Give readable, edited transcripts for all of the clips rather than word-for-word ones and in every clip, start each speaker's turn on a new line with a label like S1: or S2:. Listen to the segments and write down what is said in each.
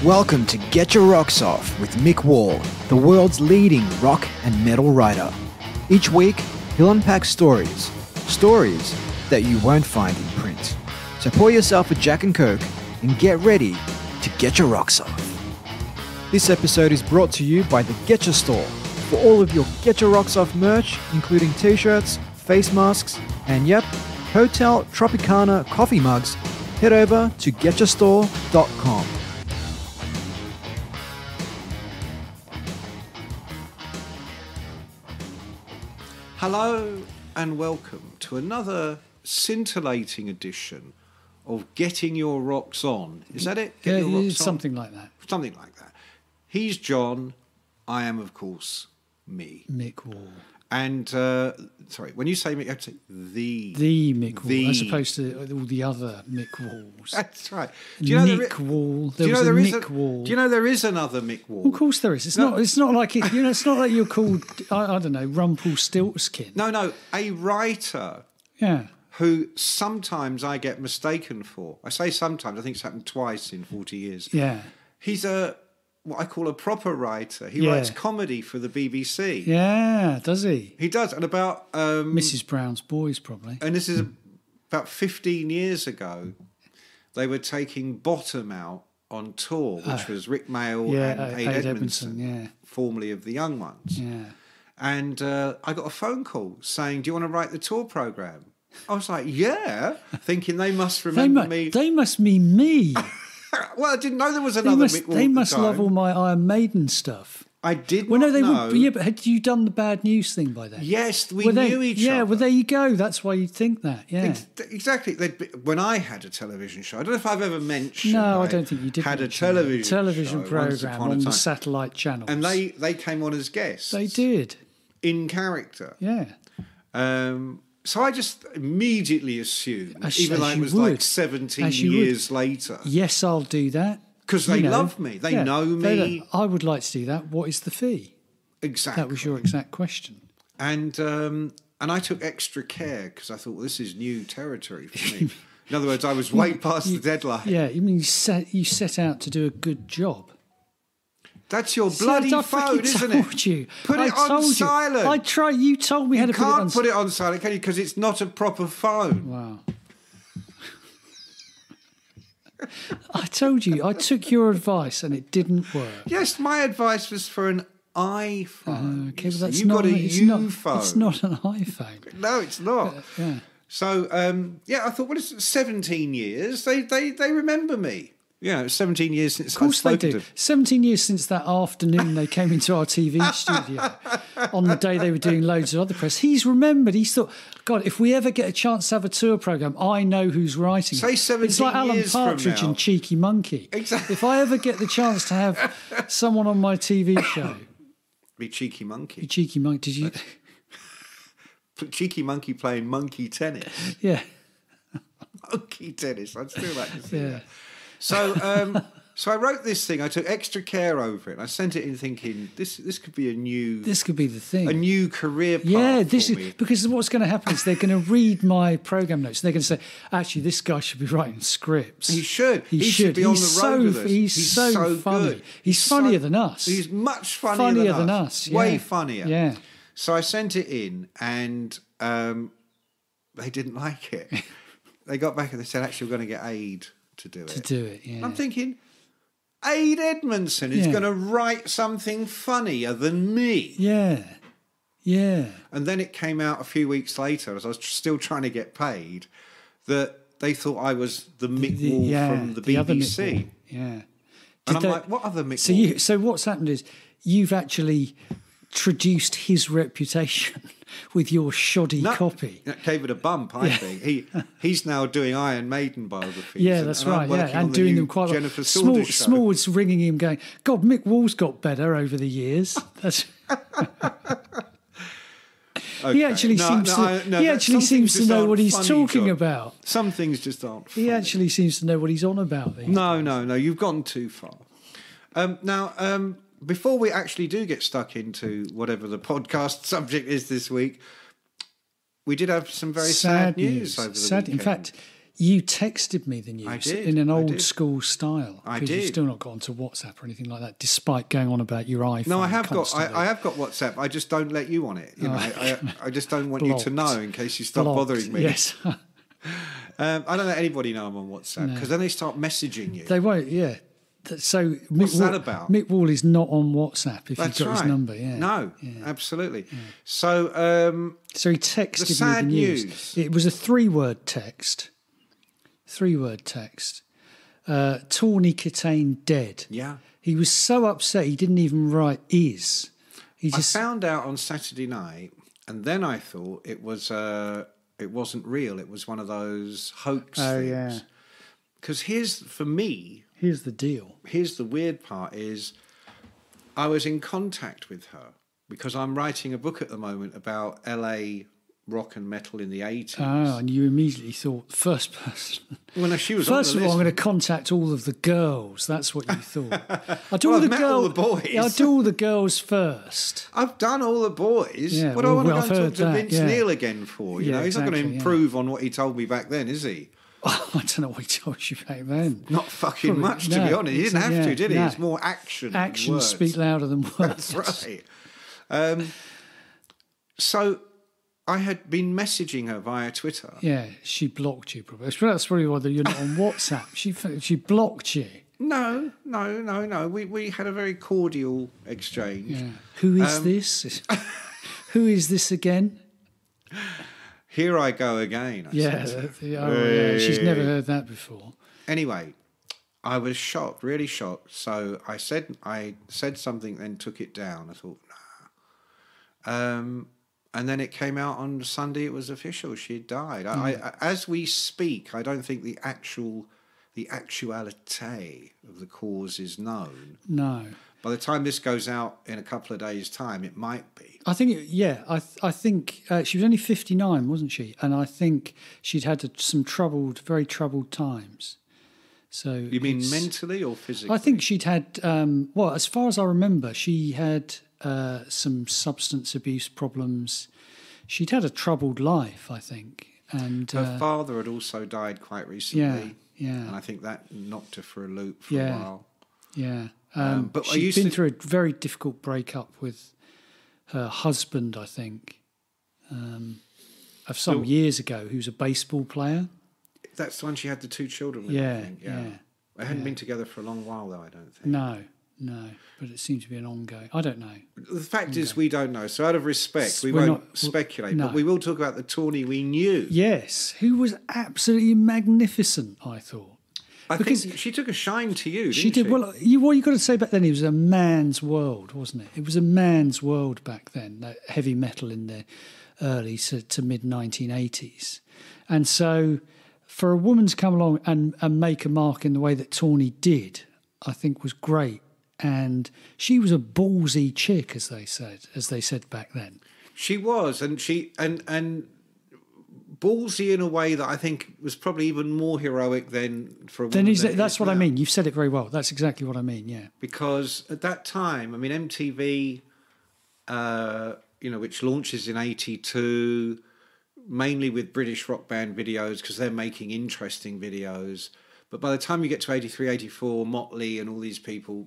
S1: Welcome to Getcha Rocks Off with Mick Wall, the world's leading rock and metal writer. Each week, he'll unpack stories that you won't find in print. So pour yourself a Jack and Coke and get ready to Getcha Rocks Off. This episode is brought to you by the Getcha Store. For all of your Getcha Rocks Off merch, including t-shirts, face masks, and yep, Hotel Tropicana coffee mugs, head over to getchastore.com.
S2: Hello and welcome to another scintillating edition of Getting Your Rocks On. Is that it?
S3: Get your rocks something on? Like that.
S2: Something like that. He's John. I am, of course, me.
S3: Mick Wall.
S2: And, sorry, when you say Mick, you have to say the
S3: Mick Wall, as opposed to all the other Mick Walls.
S2: That's right.
S3: Do you know Nick Wall. There was a Mick Wall.
S2: Do you know there is another Mick Wall?
S3: Of course there is. It's not like it, it's not like you're called I don't know, Rumpelstiltskin.
S2: No, a writer.
S3: Yeah.
S2: Who sometimes I get mistaken for. I say sometimes. I think it's happened twice in 40 years.
S3: Yeah.
S2: He's what I call a proper writer. He writes comedy for the BBC.
S3: Yeah, does he?
S2: He does. And about...
S3: Mrs. Brown's Boys, probably.
S2: And this is about 15 years ago. They were taking Bottom out on tour, which was Rick Mayall and Ade Edmondson, formerly of the Young Ones.
S3: Yeah.
S2: And I got a phone call saying, do you want to write the tour programme? I was like, yeah, thinking they must remember me.
S3: They must mean me.
S2: Well, I didn't know there was another Mick Wall.
S3: They must love all my Iron Maiden stuff.
S2: I did not know.
S3: But had you done the bad news thing by then?
S2: Yes, we knew each other.
S3: Yeah, well, there you go. That's why you'd think that, yeah.
S2: Exactly. When I had a television show, I don't know if I've ever mentioned.
S3: No, I don't think you did.
S2: Had a television
S3: programme on the satellite channels.
S2: And they came on as guests.
S3: They did.
S2: In character.
S3: Yeah.
S2: So I just immediately assumed, even though it was like 17 years later.
S3: Yes, I'll do that.
S2: Because they love me. They know me.
S3: I would like to do that. What is the fee?
S2: Exactly.
S3: That was your exact question.
S2: And I took extra care because I thought, well, this is new territory for me. In other words, I was way past the deadline.
S3: Yeah, you mean you set out to do a good job.
S2: That's your bloody phone, isn't it?
S3: You.
S2: Put it on silent.
S3: I tried. You told me how to put it on silent.
S2: You can't put it on silent, can you? Because it's not a proper phone.
S3: Wow. I told you. I took your advice and it didn't work.
S2: Yes, my advice was for an iPhone.
S3: Okay, but that's
S2: You've got a U phone.
S3: It's not an iPhone.
S2: No, it's not.
S3: Yeah.
S2: So, I thought, well, it's 17 years. They remember me. Yeah, it's 17 years since I've spoken to them.
S3: Of course they do. 17 years since that afternoon they came into our TV studio on the day they were doing loads of other press. He's remembered. He's thought, God, if we ever get a chance to have a tour programme, I know who's writing
S2: it. Say 17
S3: It's like Alan Partridge and Cheeky Monkey.
S2: Exactly.
S3: If I ever get the chance to have someone on my TV show...
S2: Be Cheeky Monkey.
S3: Be Cheeky Monkey. Did you...
S2: Cheeky Monkey playing monkey tennis.
S3: Yeah.
S2: Monkey tennis. I'd still like to see that.
S3: So,
S2: so I wrote this thing. I took extra care over it. I sent it in thinking this could be a new.
S3: This could be the thing.
S2: A new career path.
S3: Yeah,
S2: for me.
S3: Because what's going to happen is they're going to read my program notes. And they're going to say, actually, this guy should be writing scripts.
S2: He should. He should be on the road with us.
S3: He's so funny.
S2: Good.
S3: He's funnier than us.
S2: He's much funnier than us.
S3: Yeah.
S2: Way funnier.
S3: Yeah.
S2: So I sent it in, and they didn't like it. They got back and they said, actually, we're going to get Ade to do it.
S3: Yeah.
S2: I'm thinking, Ade Edmondson is going to write something funnier than me.
S3: Yeah. Yeah.
S2: And then it came out a few weeks later, as I was still trying to get paid, that they thought I was the Mick Wall from the BBC.
S3: Other Mick Wall. Yeah.
S2: And I'm like, what other Mick Wall?
S3: So what's happened is you've actually traduced his reputation with your shoddy copy.
S2: That gave it a bump, I think. He's now doing Iron Maiden biographies.
S3: Yeah, that's right. And doing them quite
S2: Jennifer
S3: well. Smallwood's ringing him, going, "God, Mick Wall's got better over the years." That's. Okay. He actually seems to know what he's talking about.
S2: Some things just aren't funny.
S3: He actually seems to know what he's on about.
S2: No, you've gone too far. before we actually do get stuck into whatever the podcast subject is this week, we did have some very sad news over the weekend.
S3: In fact, you texted me the news in an old school style.
S2: I did.
S3: You've still not got onto WhatsApp or anything like that, despite going on about your iPhone.
S2: No, I have got WhatsApp. I just don't let you on it. I just don't want you to know in case you start bothering me.
S3: Yes.
S2: I don't let anybody know I'm on WhatsApp because then they start messaging you.
S3: They won't. Yeah. So
S2: what's that about?
S3: Mick Wall is not on WhatsApp if you've got his number. Yeah.
S2: No, absolutely. Yeah. So
S3: he texted me the news. It was a 3-word text. 3-word text. Tawny Kitaen dead.
S2: Yeah.
S3: He was so upset he didn't even write is.
S2: I found out on Saturday night, and then I thought it wasn't real. It was one of those hoax things. Yeah. Because here's
S3: the deal.
S2: Here's the weird part is I was in contact with her because I'm writing a book at the moment about LA rock and metal in the 80s.
S3: Oh, and you immediately thought, first person.
S2: Well, no, she was
S3: first
S2: on the
S3: of all,
S2: list.
S3: I'm going to contact all of the girls. That's what you thought. I'll do
S2: all the boys.
S3: Yeah, I'll do all the girls first.
S2: I've done all the boys.
S3: Yeah,
S2: what do I want to go and talk to Vince Neil again for? You know, he's not going to improve on what he told me back then, is he?
S3: Oh, I don't know what he told you back then.
S2: Not fucking much, to be honest. He didn't have to, did he? It's more action.
S3: Actions speak louder than words.
S2: That's right. So I had been messaging her via Twitter.
S3: Yeah, she blocked you probably. That's probably why you're not on WhatsApp. She blocked you.
S2: No. We had a very cordial exchange.
S3: Yeah. Who is this? Who is this again?
S2: Here I go again.
S3: Yeah, she's never heard that before.
S2: Anyway, I was shocked, really shocked. So I said something, then took it down. I thought, nah. And then it came out on Sunday. It was official. She had died. I, as we speak, I don't think the actuality of the cause is known.
S3: No.
S2: By the time this goes out in a couple of days' time, it might be.
S3: I think, I think she was only 59, wasn't she? And I think she'd had some very troubled times. So
S2: you mean mentally or physically?
S3: I think she'd had, as far as I remember, she had some substance abuse problems. She'd had a troubled life, I think. And
S2: her father had also died quite recently.
S3: Yeah.
S2: And I think that knocked her for a loop for a while.
S3: Yeah.
S2: But
S3: she'd been through a very difficult breakup with her husband, I think, of some years ago, who's a baseball player.
S2: That's the one she had the 2 children with, I think. Yeah. They hadn't been together for a long while, though, I don't think.
S3: No, but it seems to be an ongoing. I don't know.
S2: The fact is, we don't know. So out of respect, we won't speculate. But we will talk about the Tawny we knew.
S3: Yes, who was absolutely magnificent, I thought.
S2: Because she took a shine to you, didn't she?
S3: Did. Well, what you got to say back then, it was a man's world, wasn't it? It was a man's world back then, that heavy metal in the early to mid-1980s. And so for a woman to come along and make a mark in the way that Tawny did, I think was great. And she was a ballsy chick, as they said back then.
S2: She was, and ballsy in a way that I think was probably even more heroic than for a woman.
S3: That's what I mean. You've said it very well. That's exactly what I mean, yeah.
S2: Because at that time, I mean, MTV, which launches in 82, mainly with British rock band videos because they're making interesting videos. But by the time you get to 83, 84, Motley and all these people,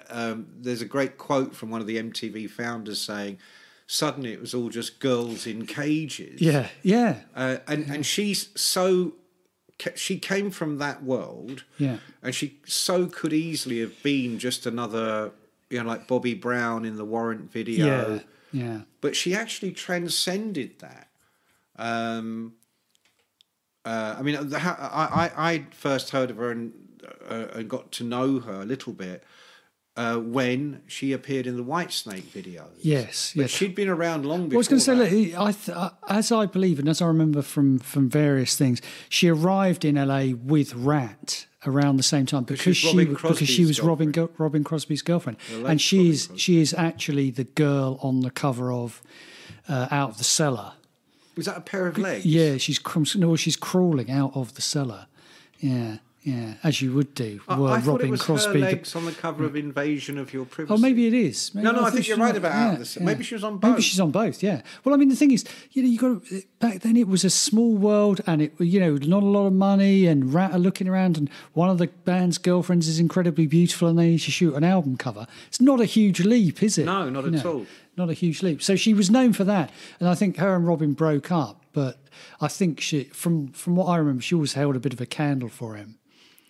S2: there's a great quote from one of the MTV founders saying, suddenly it was all just girls in cages.
S3: Yeah.
S2: And she came from that world.
S3: Yeah. And
S2: she so could easily have been just another, like Bobby Brown in the Warrant video.
S3: Yeah.
S2: But she actually transcended that. I first heard of her and got to know her a little bit when she appeared in the Whitesnake videos.
S3: Yes.
S2: But she'd been around long before.
S3: I was going to say, as I believe and as I remember from various things, she arrived in LA with Ratt around the same time because she was Robin Crosby's girlfriend, and she is actually the girl on the cover of Out of the Cellar. Was
S2: that a pair of legs?
S3: Yeah, she's crawling out of the cellar. Yeah. Yeah, as you would do.
S2: I thought
S3: Robin
S2: it was
S3: Crosby.
S2: her legs on the cover of Invasion of Your Privacy.
S3: Oh, maybe it is. Maybe,
S2: I think you're right about Out of the Cellar. Maybe she was on both.
S3: Maybe she's on both. Yeah. Well, I mean, the thing is, you got back then it was a small world, and it, not a lot of money, and Ratt are looking around, and one of the band's girlfriends is incredibly beautiful, and they need to shoot an album cover. It's not a huge leap, is it?
S2: No, not at all.
S3: Not a huge leap. So she was known for that, and I think her and Robin broke up. But I think she, from what I remember, she always held a bit of a candle for him.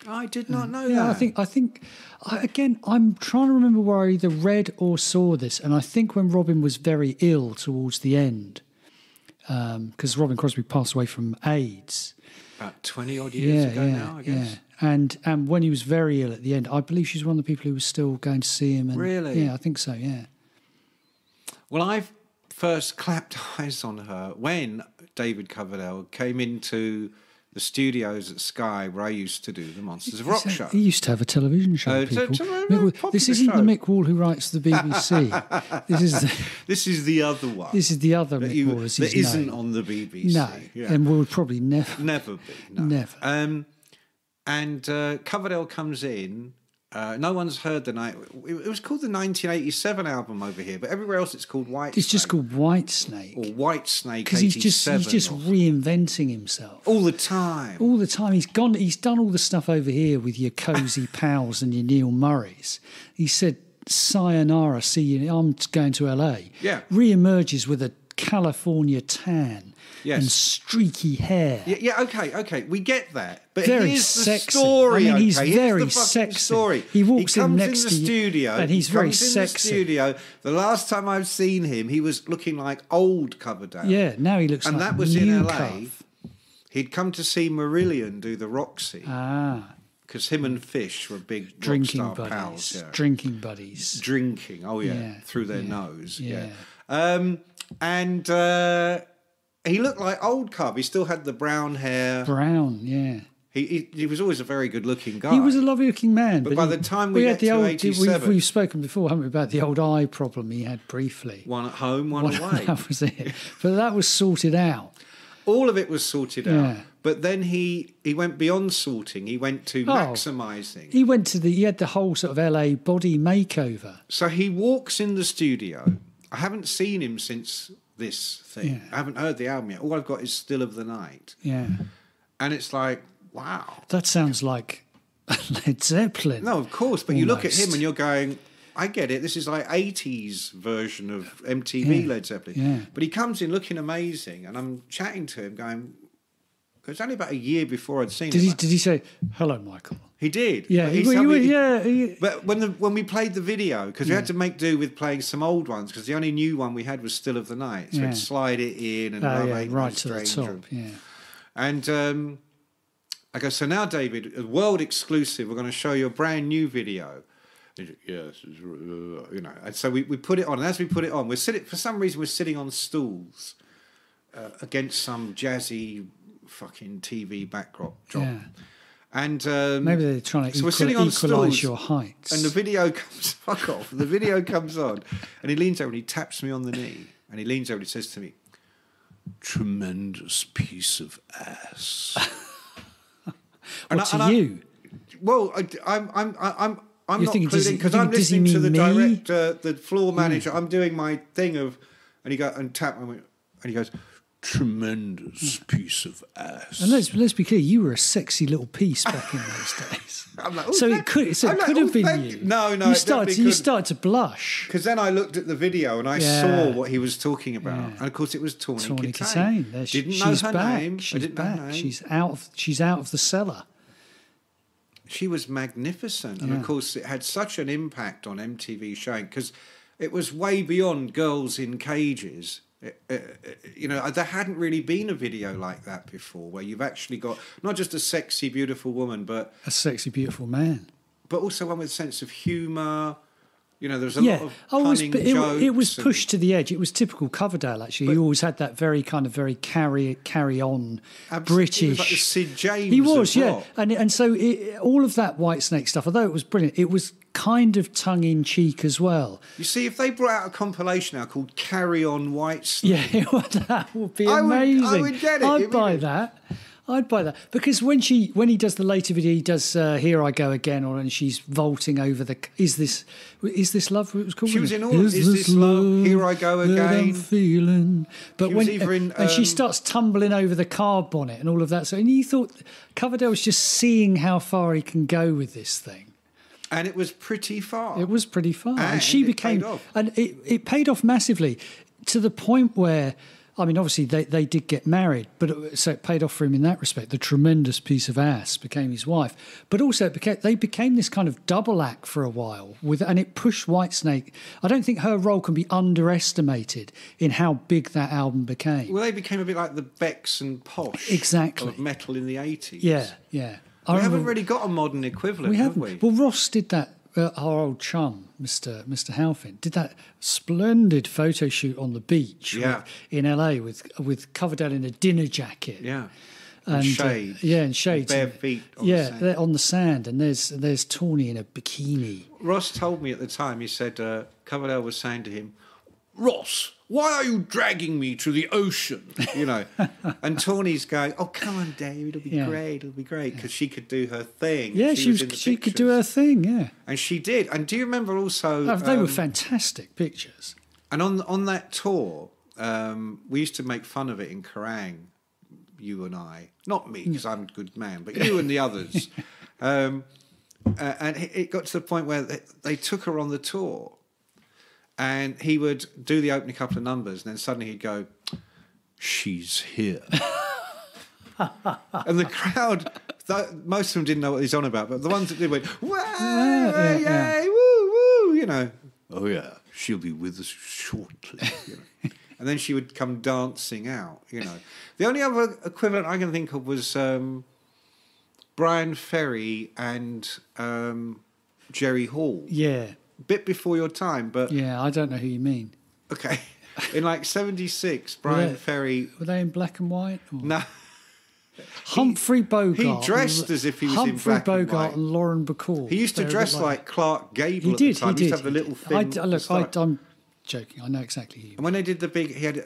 S2: I did not know that.
S3: Yeah, I think again, I'm trying to remember where I either read or saw this, and I think when Robin was very ill towards the end, because Robin Crosby passed away from AIDS.
S2: About 20 odd years ago now, I guess.
S3: Yeah. And when he was very ill at the end, I believe she's one of the people who was still going to see him. And,
S2: really?
S3: Yeah, I think so, yeah.
S2: Well, I first clapped eyes on her when David Coverdale came into the studios at Sky, where I used to do the Monsters of Rock show.
S3: He used to have a television show. This isn't the Mick Wall who writes the BBC.
S2: This is the other one.
S3: This is the other Mick Wall, as
S2: that
S3: he's
S2: isn't
S3: known.
S2: on the BBC.
S3: No, and will probably never
S2: be. No.
S3: Never.
S2: And Coverdale comes in. No one's heard the night. It was called the 1987 album over here, but everywhere else it's called Whitesnake.
S3: It's just called Whitesnake.
S2: Or Whitesnake.
S3: Because he's just reinventing himself
S2: all the time.
S3: All the time. He's done all the stuff over here with your Cozy Powells and your Neil Murrays. He said, "Sayonara, see you. I'm going to LA."
S2: Yeah.
S3: Re-emerges with a California tan.
S2: Yes.
S3: And streaky hair.
S2: Yeah, okay, we get that. But
S3: very
S2: here's
S3: sexy.
S2: The story,
S3: I mean, he's
S2: okay?
S3: very
S2: here's the
S3: sexy.
S2: Story.
S3: He walks
S2: in
S3: next
S2: the
S3: to you,
S2: studio,
S3: and he's very
S2: sexy.
S3: sexy.
S2: The studio. The last time I've seen him, he was looking like old Coverdale.
S3: Yeah, now he looks
S2: and
S3: like
S2: that was
S3: new
S2: in LA.
S3: Cove.
S2: He'd come to see Marillion do the Roxy. Because him and Fish were big
S3: drinking
S2: rock star
S3: buddies.
S2: pals. Yeah.
S3: Drinking buddies.
S2: Drinking. Oh yeah, through their nose.
S3: Yeah.
S2: He looked like old Cub. He still had the brown hair.
S3: Brown, yeah.
S2: He was always a very good-looking guy.
S3: He was a lovely-looking man.
S2: But by the time we
S3: had
S2: get to 87...
S3: We've spoken before, haven't we, about the old eye problem he had briefly.
S2: One at home, one away.
S3: That was it. But that was sorted out.
S2: All of it was sorted out. But then he went beyond sorting. He went to maximising.
S3: He had the whole sort of LA body makeover.
S2: So he walks in the studio. I haven't seen him since this thing.
S3: Yeah.
S2: I haven't heard the album yet. All I've got is Still of the Night.
S3: Yeah.
S2: And it's like, wow.
S3: That sounds like Led Zeppelin.
S2: No, of course. But you look at him and you're going, I get it. This is like 80s version of MTV Led Zeppelin.
S3: Yeah.
S2: But he comes in looking amazing. And I'm chatting to him going, it was only about a year before I'd seen him.
S3: Did he say, "Hello, Michael"?
S2: He did.
S3: Yeah.
S2: But when we played the video, because we had to make do with playing some old ones, because the only new one we had was Still of the Night. So we'd slide it in and
S3: right to the top. Yeah.
S2: And I go, so now, David, a world exclusive, we're going to show you a brand new video. Yes, and so we put it on. And as we put it on, for some reason, we're sitting on stools against some jazzy fucking TV backdrop.
S3: Yeah.
S2: And
S3: maybe they're trying to equalise your heights.
S2: And the video comes fuck off. The video comes on, and he leans over and he taps me on the knee, and he leans over and he says to me, "Tremendous piece of ass."
S3: you?
S2: Well, I'm
S3: You're
S2: not including because I'm listening to the director, the floor manager. I'm doing my thing of, and he goes and tap, and he goes, "Tremendous piece of ass."
S3: And let's be clear, you were a sexy little piece back in those days.
S2: I'm like,
S3: it could have been you.
S2: No,
S3: you started to blush
S2: because then I looked at the video and I saw what he was talking about, and of course it was Tawny Kitaen. Didn't know her name.
S3: She's back. She's out of the cellar.
S2: She was magnificent, and of course it had such an impact on MTV showing because it was way beyond girls in cages. There hadn't really been a video like that before, where you've actually got not just a sexy, beautiful woman, but
S3: a sexy, beautiful man,
S2: but also one with a sense of humour. There was a lot of punning jokes.
S3: It was pushed to the edge. It was typical Coverdale, actually. He always had that very carry-on British.
S2: He was like the Sid James.
S3: He was,
S2: of rock.
S3: and so all of that Whitesnake stuff, although it was brilliant, it was kind of tongue-in-cheek as well.
S2: You see, if they brought out a compilation now called "Carry On Whitesnake,"
S3: that would be amazing.
S2: I would get it.
S3: I'd buy that. I'd buy that because when he does the later video, he does "Here I Go Again," and she's vaulting over the. Is this love? It was called.
S2: She was in all. Is this love? Here I go again.
S3: I'm feeling. But
S2: She
S3: when
S2: was either in,
S3: and she starts tumbling over the car bonnet and all of that. So and you thought Coverdale was just seeing how far he can go with this thing.
S2: And it was pretty far.
S3: It was pretty far,
S2: and
S3: she became,
S2: paid off.
S3: and it paid off massively, to the point where. I mean, obviously, they did get married, so it paid off for him in that respect. The tremendous piece of ass became his wife. But also, they became this kind of double act for a while, and it pushed Whitesnake. I don't think her role can be underestimated in how big that album became.
S2: Well, they became a bit like the Becks and Posh
S3: exactly.
S2: of metal in the 80s.
S3: Yeah, yeah.
S2: We haven't really got a modern equivalent, have we?
S3: Well, Ross did that. Our old chum, Mr. Halfin, did that splendid photo shoot on the beach in LA with Coverdale in a dinner jacket.
S2: Yeah.
S3: And
S2: shades.
S3: And shades.
S2: Bare feet on the sand.
S3: They're on the sand, and there's Tawny in a bikini.
S2: Ross told me at the time, he said, Coverdale was saying to him, Ross, why are you dragging me to the ocean? You know, and Tawny's going, oh, come on, Dave, it'll be great, it'll be great, because she could do her thing.
S3: Yeah, she could do her thing, yeah.
S2: And she did. And do you remember also...
S3: they were fantastic pictures.
S2: And on that tour, we used to make fun of it in Kerrang, you and I. Not me, because I'm a good man, but you and the others. And it got to the point where they took her on the tour. And he would do the opening couple of numbers, and then suddenly he'd go, she's here. And the crowd, most of them didn't know what he's on about, but the ones that did went, yay, woo, woo, you know. Oh, yeah, she'll be with us shortly. You know. And then she would come dancing out, you know. The only other equivalent I can think of was Brian Ferry and Jerry Hall.
S3: Yeah.
S2: Bit before your time, but...
S3: Yeah, I don't know who you mean.
S2: Okay. In like 76, Brian Ferry...
S3: Were they in black and white? Or?
S2: No.
S3: Humphrey Bogart.
S2: He dressed as if he was in black
S3: Humphrey
S2: and
S3: Bogart
S2: white.
S3: and Lauren Bacall.
S2: He used to dress like Clark Gable at the time. He used to have the little thin...
S3: I'm joking. I know exactly who you mean.
S2: And when they did the big... He had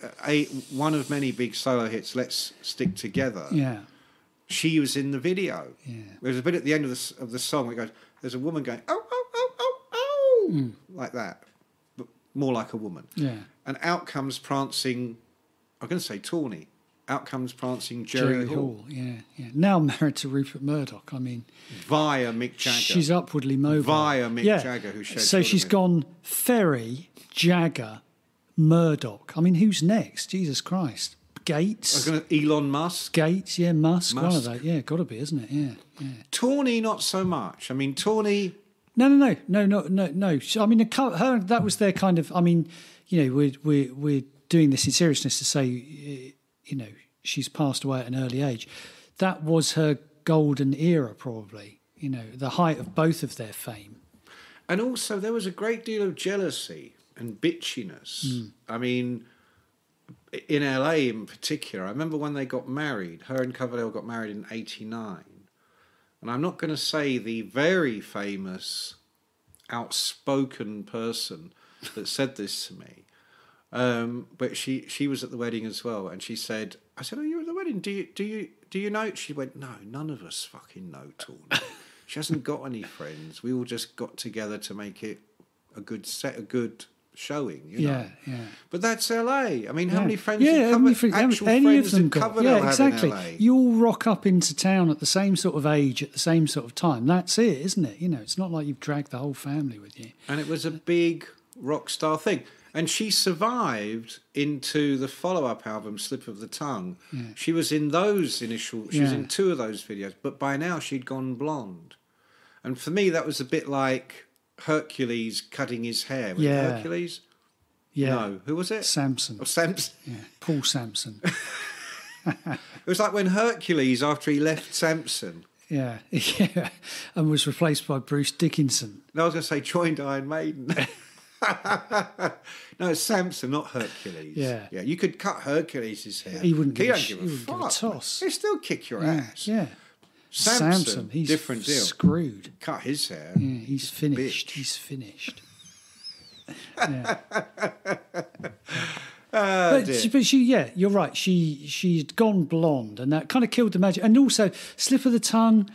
S2: one of many big solo hits, Let's Stick Together.
S3: Yeah.
S2: She was in the video.
S3: Yeah.
S2: There's a bit at the end of the song where it goes, there's a woman going, oh, like that, but more like a woman.
S3: Yeah.
S2: And out comes prancing, I'm going to say Tawny, out comes prancing Jerry Hall.
S3: Yeah, yeah. Now married to Rupert Murdoch, I mean.
S2: Via Mick Jagger.
S3: She's upwardly mobile.
S2: Via Mick Jagger, who shared.
S3: So she's gone Ferry, Jagger, Murdoch. I mean, who's next? Jesus Christ. Gates.
S2: Elon Musk.
S3: Gates, yeah, Musk. One of those. Yeah, got to be, isn't it? Yeah, yeah.
S2: Tawny, not so much. I mean, Tawny...
S3: No. I mean, her, that was their kind of. I mean, you know, we're doing this in seriousness to say, you know, she's passed away at an early age. That was her golden era, probably. You know, the height of both of their fame.
S2: And also, there was a great deal of jealousy and bitchiness. I mean, in LA in particular, I remember when they got married. Her and Coverdale got married in '89. And I'm not going to say the very famous, outspoken person that said this to me, but she was at the wedding as well, and she said, "I said, oh, you were at the wedding? Do you know?" She went, "No, none of us fucking know Tawny. She hasn't got any friends. We all just got together to make it a good showing, you know."
S3: Yeah.
S2: But that's LA. I mean, how many friends?
S3: Any of them
S2: got?
S3: Yeah, exactly. You all rock up into town at the same sort of age, at the same sort of time. That's it, isn't it? You know, it's not like you've dragged the whole family with you.
S2: And it was a big rock star thing. And she survived into the follow-up album, Slip of the Tongue. Yeah. She was in those initial... She was in 2 of those videos. But by now, she'd gone blonde. And for me, that was a bit like Hercules cutting his hair. Was it Hercules?
S3: Yeah.
S2: No. Who was it?
S3: Samson.
S2: Oh, Samson.
S3: Yeah. Paul Samson.
S2: It was like when Hercules, after he left Samson...
S3: Yeah. And was replaced by Bruce Dickinson.
S2: No, I was going to say joined Iron Maiden. No, it's Samson, not Hercules.
S3: Yeah.
S2: You could cut Hercules' hair.
S3: He wouldn't give
S2: a
S3: toss.
S2: He'd still kick your ass.
S3: Yeah.
S2: Samson,
S3: he's
S2: different deal.
S3: Screwed.
S2: Cut his hair.
S3: Yeah, he's finished. He's finished. Yeah.
S2: idea.
S3: But yeah, you're right. She'd gone blonde, and that kind of killed the magic. And also, Slip of the Tongue,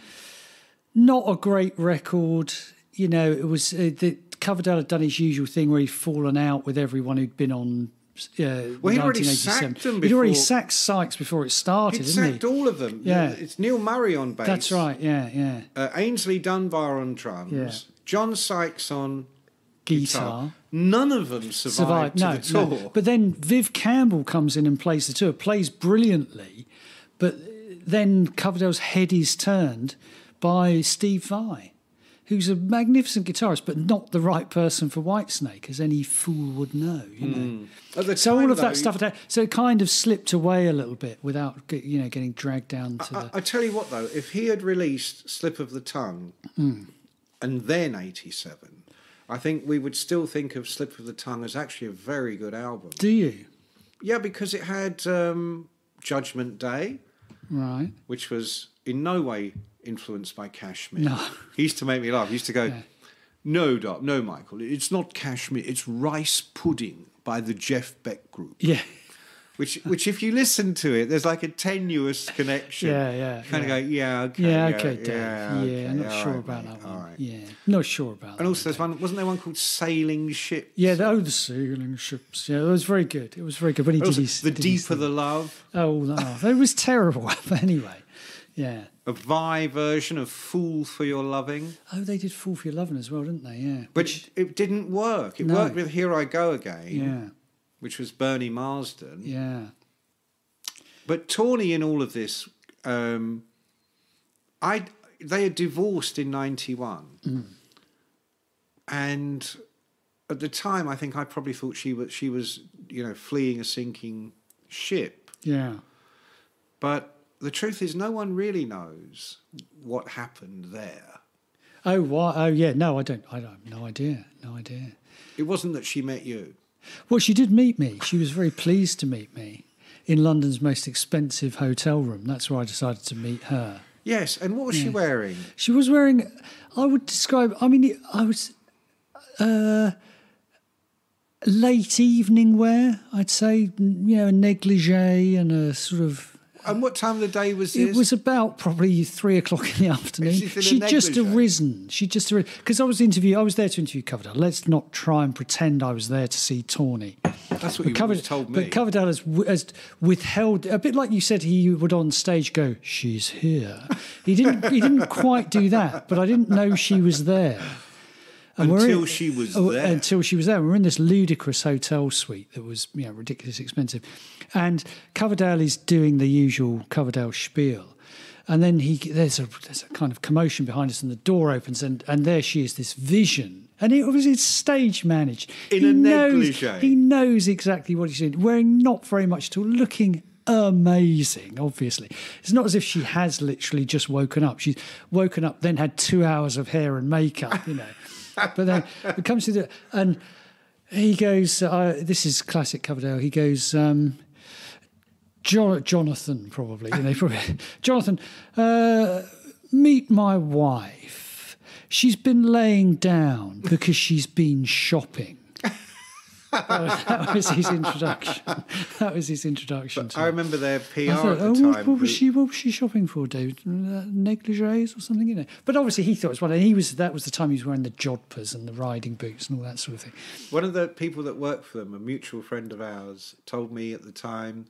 S3: not a great record. You know, it was the Coverdale had done his usual thing where he'd fallen out with everyone who'd been on.
S2: Well, he'd already sacked them before.
S3: He'd already sacked Sykes before it started,
S2: He'd
S3: didn't he?
S2: sacked all of them.
S3: Yeah.
S2: It's Neil Murray on bass.
S3: That's right, yeah.
S2: Ainsley Dunbar on drums.
S3: Yeah.
S2: John Sykes on
S3: Guitar.
S2: None of them survived to the tour.
S3: No. But then Viv Campbell comes in and plays the tour, plays brilliantly, but then Coverdale's head is turned by Steve Vai, who's a magnificent guitarist, but not the right person for Whitesnake, as any fool would know. You know.
S2: At the
S3: So
S2: time,
S3: all of
S2: though,
S3: that stuff, so it kind of slipped away a little bit without getting dragged down to the.
S2: I tell you what, though, if he had released Slip of the Tongue and then 87, I think we would still think of Slip of the Tongue as actually a very good album.
S3: Do you?
S2: Yeah, because it had Judgment Day,
S3: Right.
S2: which was in no way influenced by Kashmir.
S3: No.
S2: He used to make me laugh. He used to go, no, Doc, no, Michael, it's not Kashmir, it's Rice Pudding by the Jeff Beck Group.
S3: Yeah.
S2: Which if you listen to it, there's like a tenuous connection.
S3: Yeah.
S2: You kind of go, okay.
S3: Yeah, okay, Dave.
S2: okay,
S3: I'm not
S2: all
S3: sure
S2: right,
S3: about
S2: mate,
S3: that one.
S2: all right.
S3: Yeah, not sure about that.
S2: And also, there's one, wasn't there one called Sailing Ships?
S3: Yeah, the sailing ships. Yeah, it was very good. It was very good. When he did his,
S2: The
S3: did his
S2: Deeper the Love.
S3: Oh, no, it was terrible. But anyway, yeah.
S2: A Vai version of Fool for Your Loving.
S3: Oh, they did Fool for Your Loving as well, didn't they? Yeah.
S2: But it didn't work. It
S3: No.
S2: worked with Here I Go Again,
S3: Yeah.
S2: which was Bernie Marsden.
S3: Yeah.
S2: But Tawny in all of this, they had divorced in 91. And at the time, I think I probably thought she was fleeing a sinking ship.
S3: Yeah.
S2: But the truth is, no one really knows what happened there.
S3: Oh, why? Oh, yeah. No, I don't. I have no idea. No idea.
S2: It wasn't that she met you.
S3: Well, she did meet me. She was very pleased to meet me in London's most expensive hotel room. That's where I decided to meet her.
S2: Yes, and what was she wearing?
S3: She was wearing, I would describe, I mean, I was late evening wear, I'd say, a negligee and a sort of...
S2: And what time of the day was this?
S3: It was about probably 3 o'clock in the afternoon. She'd just arisen. Because I was there to interview Coverdale. Let's not try and pretend I was there to see Tawny.
S2: That's what you always told me.
S3: But Coverdale has withheld, a bit like you said he would on stage go, she's here. He didn't quite do that, but I didn't know she was there.
S2: Until she was there.
S3: Until she was there. We're in this ludicrous hotel suite that was ridiculously expensive. And Coverdale is doing the usual Coverdale spiel. And then there's a kind of commotion behind us and the door opens and there she is, this vision. And it's stage managed.
S2: In a negligee.
S3: He knows exactly what he's doing. Wearing not very much at all, looking amazing, obviously. It's not as if she has literally just woken up. She's woken up, then had 2 hours of hair and makeup, But then it comes to and he goes, this is classic Coverdale, he goes, Jonathan, probably, Jonathan, meet my wife. She's been laying down because she's been shopping. That was his introduction.
S2: I remember their PR at the time.
S3: What was she shopping for, David? Negligees or something, But obviously he thought it was one. And that was the time he was wearing the jodhpurs and the riding boots and all that sort of thing.
S2: One of the people that worked for them, a mutual friend of ours, told me at the time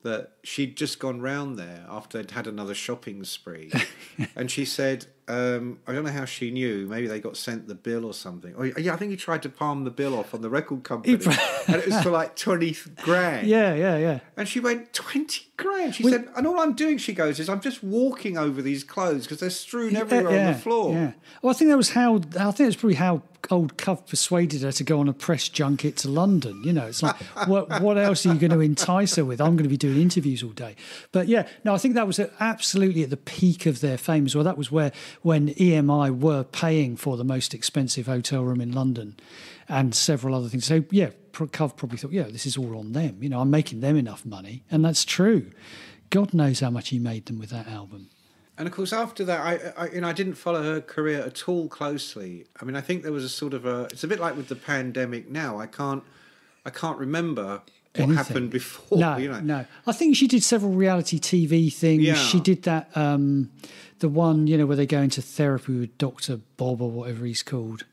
S2: that she'd just gone round there after they'd had another shopping spree. And she said, I don't know how she knew, maybe they got sent the bill or something. Oh, yeah, I think he tried to palm the bill off on the record company. And it was for like 20 grand.
S3: Yeah.
S2: And she went, 20 grand? She said, and all I'm doing, she goes, is I'm just walking over these clothes because they're strewn everywhere on the floor.
S3: Yeah. Well, I think it was probably how old Cov persuaded her to go on a press junket to London. It's like, what else are you going to entice her with? I'm going to be doing interviews all day. But yeah, no, I think that was absolutely at the peak of their fame as well. That was when EMI were paying for the most expensive hotel room in London and several other things. So yeah, Cov probably thought, this is all on them. I'm making them enough money. And that's true. God knows how much he made them with that album.
S2: And of course, after that, I didn't follow her career at all closely. I mean, I think there was a sort of it's a bit like with the pandemic now. I can't remember what happened before.
S3: No, no. I think she did several reality TV things.
S2: Yeah.
S3: She did that, the one, where they go into therapy with Dr. Bob or whatever he's called,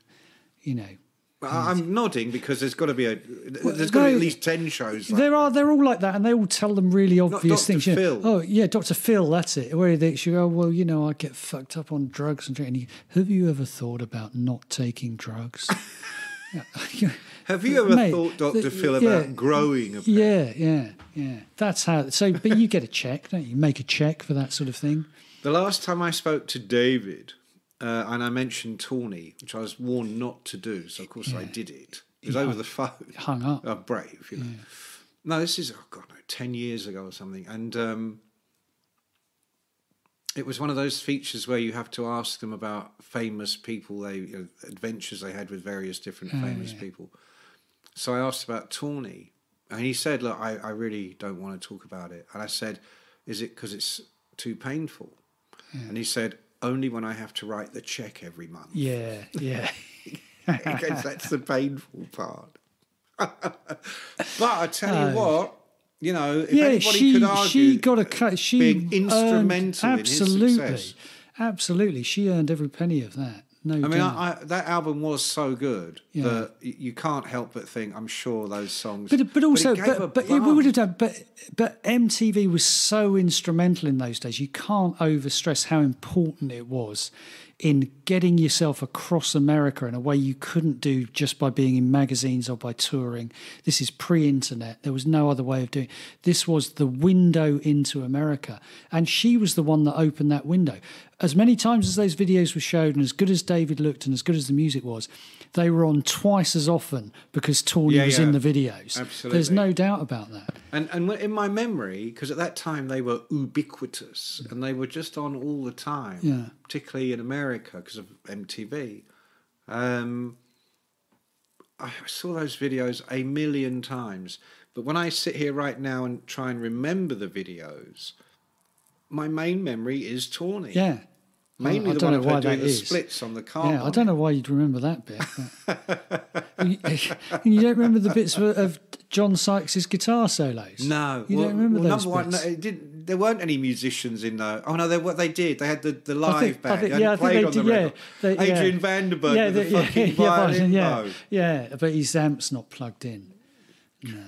S2: I'm nodding because there's got to be there's got to be at least 10 shows.
S3: They're all like that, and they all tell them really obvious things.
S2: Phil.
S3: Oh yeah, Dr. Phil, that's it. Where they should go, well, I get fucked up on drugs and drinking. Have you ever thought about not taking drugs?
S2: Have you ever thought, Dr. Phil, about growing a pair?
S3: Yeah. That's how. So, but you get a check, don't you? You make a check for that sort of thing.
S2: The last time I spoke to David, and I mentioned Tawny, which I was warned not to do, so of course I did it. It was over the phone.
S3: Hung up.
S2: Oh, brave, No, this is 10 years ago or something, and it was one of those features where you have to ask them about famous people, adventures they had with various different famous people. So I asked about Tawny, and he said, look, I really don't want to talk about it. And I said, is it because it's too painful? And he said, only when I have to write the check every month.
S3: Yeah.
S2: Because that's the painful part. But I tell you what, if anybody could argue,
S3: she got a cut. She
S2: being instrumental in his success.
S3: Absolutely, she earned every penny of that. No,
S2: that album was so good that you can't help but think. I'm sure those songs,
S3: but also,
S2: but
S3: it would have done. But MTV was so instrumental in those days. You can't overstress how important it was in getting yourself across America in a way you couldn't do just by being in magazines or by touring. This is pre-internet. There was no other way of doing it. This was the window into America. And she was the one that opened that window. As many times as those videos were showed, and as good as David looked and as good as the music was, they were on twice as often because Tawny was in the videos.
S2: Absolutely.
S3: There's no doubt about that.
S2: And in my memory, because at that time they were ubiquitous and they were just on all the time, particularly in America because of MTV. I saw those videos a million times. But when I sit here right now and try and remember the videos, my main memory is Tawny.
S3: Yeah.
S2: Mainly the one of her doing the splits on the car.
S3: Yeah, I don't know why you'd remember that bit. You don't remember the bits of John Sykes' guitar solos?
S2: No.
S3: You don't remember those bits?
S2: There weren't any musicians in there. Oh, no, they did. They had the live band.
S3: I think they did.
S2: Adrian Vandenberg with the fucking violin bow.
S3: Yeah, but his amp's not plugged in. No.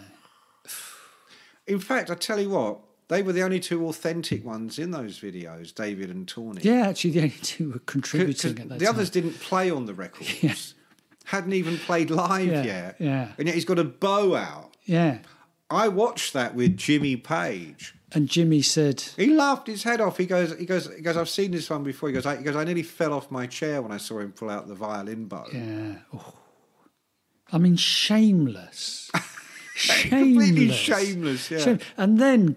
S2: In fact, I tell you what, they were the only two authentic ones in those videos, David and Tawny.
S3: Yeah, actually, the only two were contributing at that time.
S2: The others didn't play on the records. Hadn't even played live yet.
S3: Yeah.
S2: And yet he's got a bow out.
S3: Yeah.
S2: I watched that with Jimmy Page.
S3: And Jimmy said...
S2: He laughed his head off. He goes, I've seen this one before. He goes, I nearly fell off my chair when I saw him pull out the violin bow.
S3: Yeah. Oh. I mean, shameless.
S2: Completely shameless, yeah.
S3: And then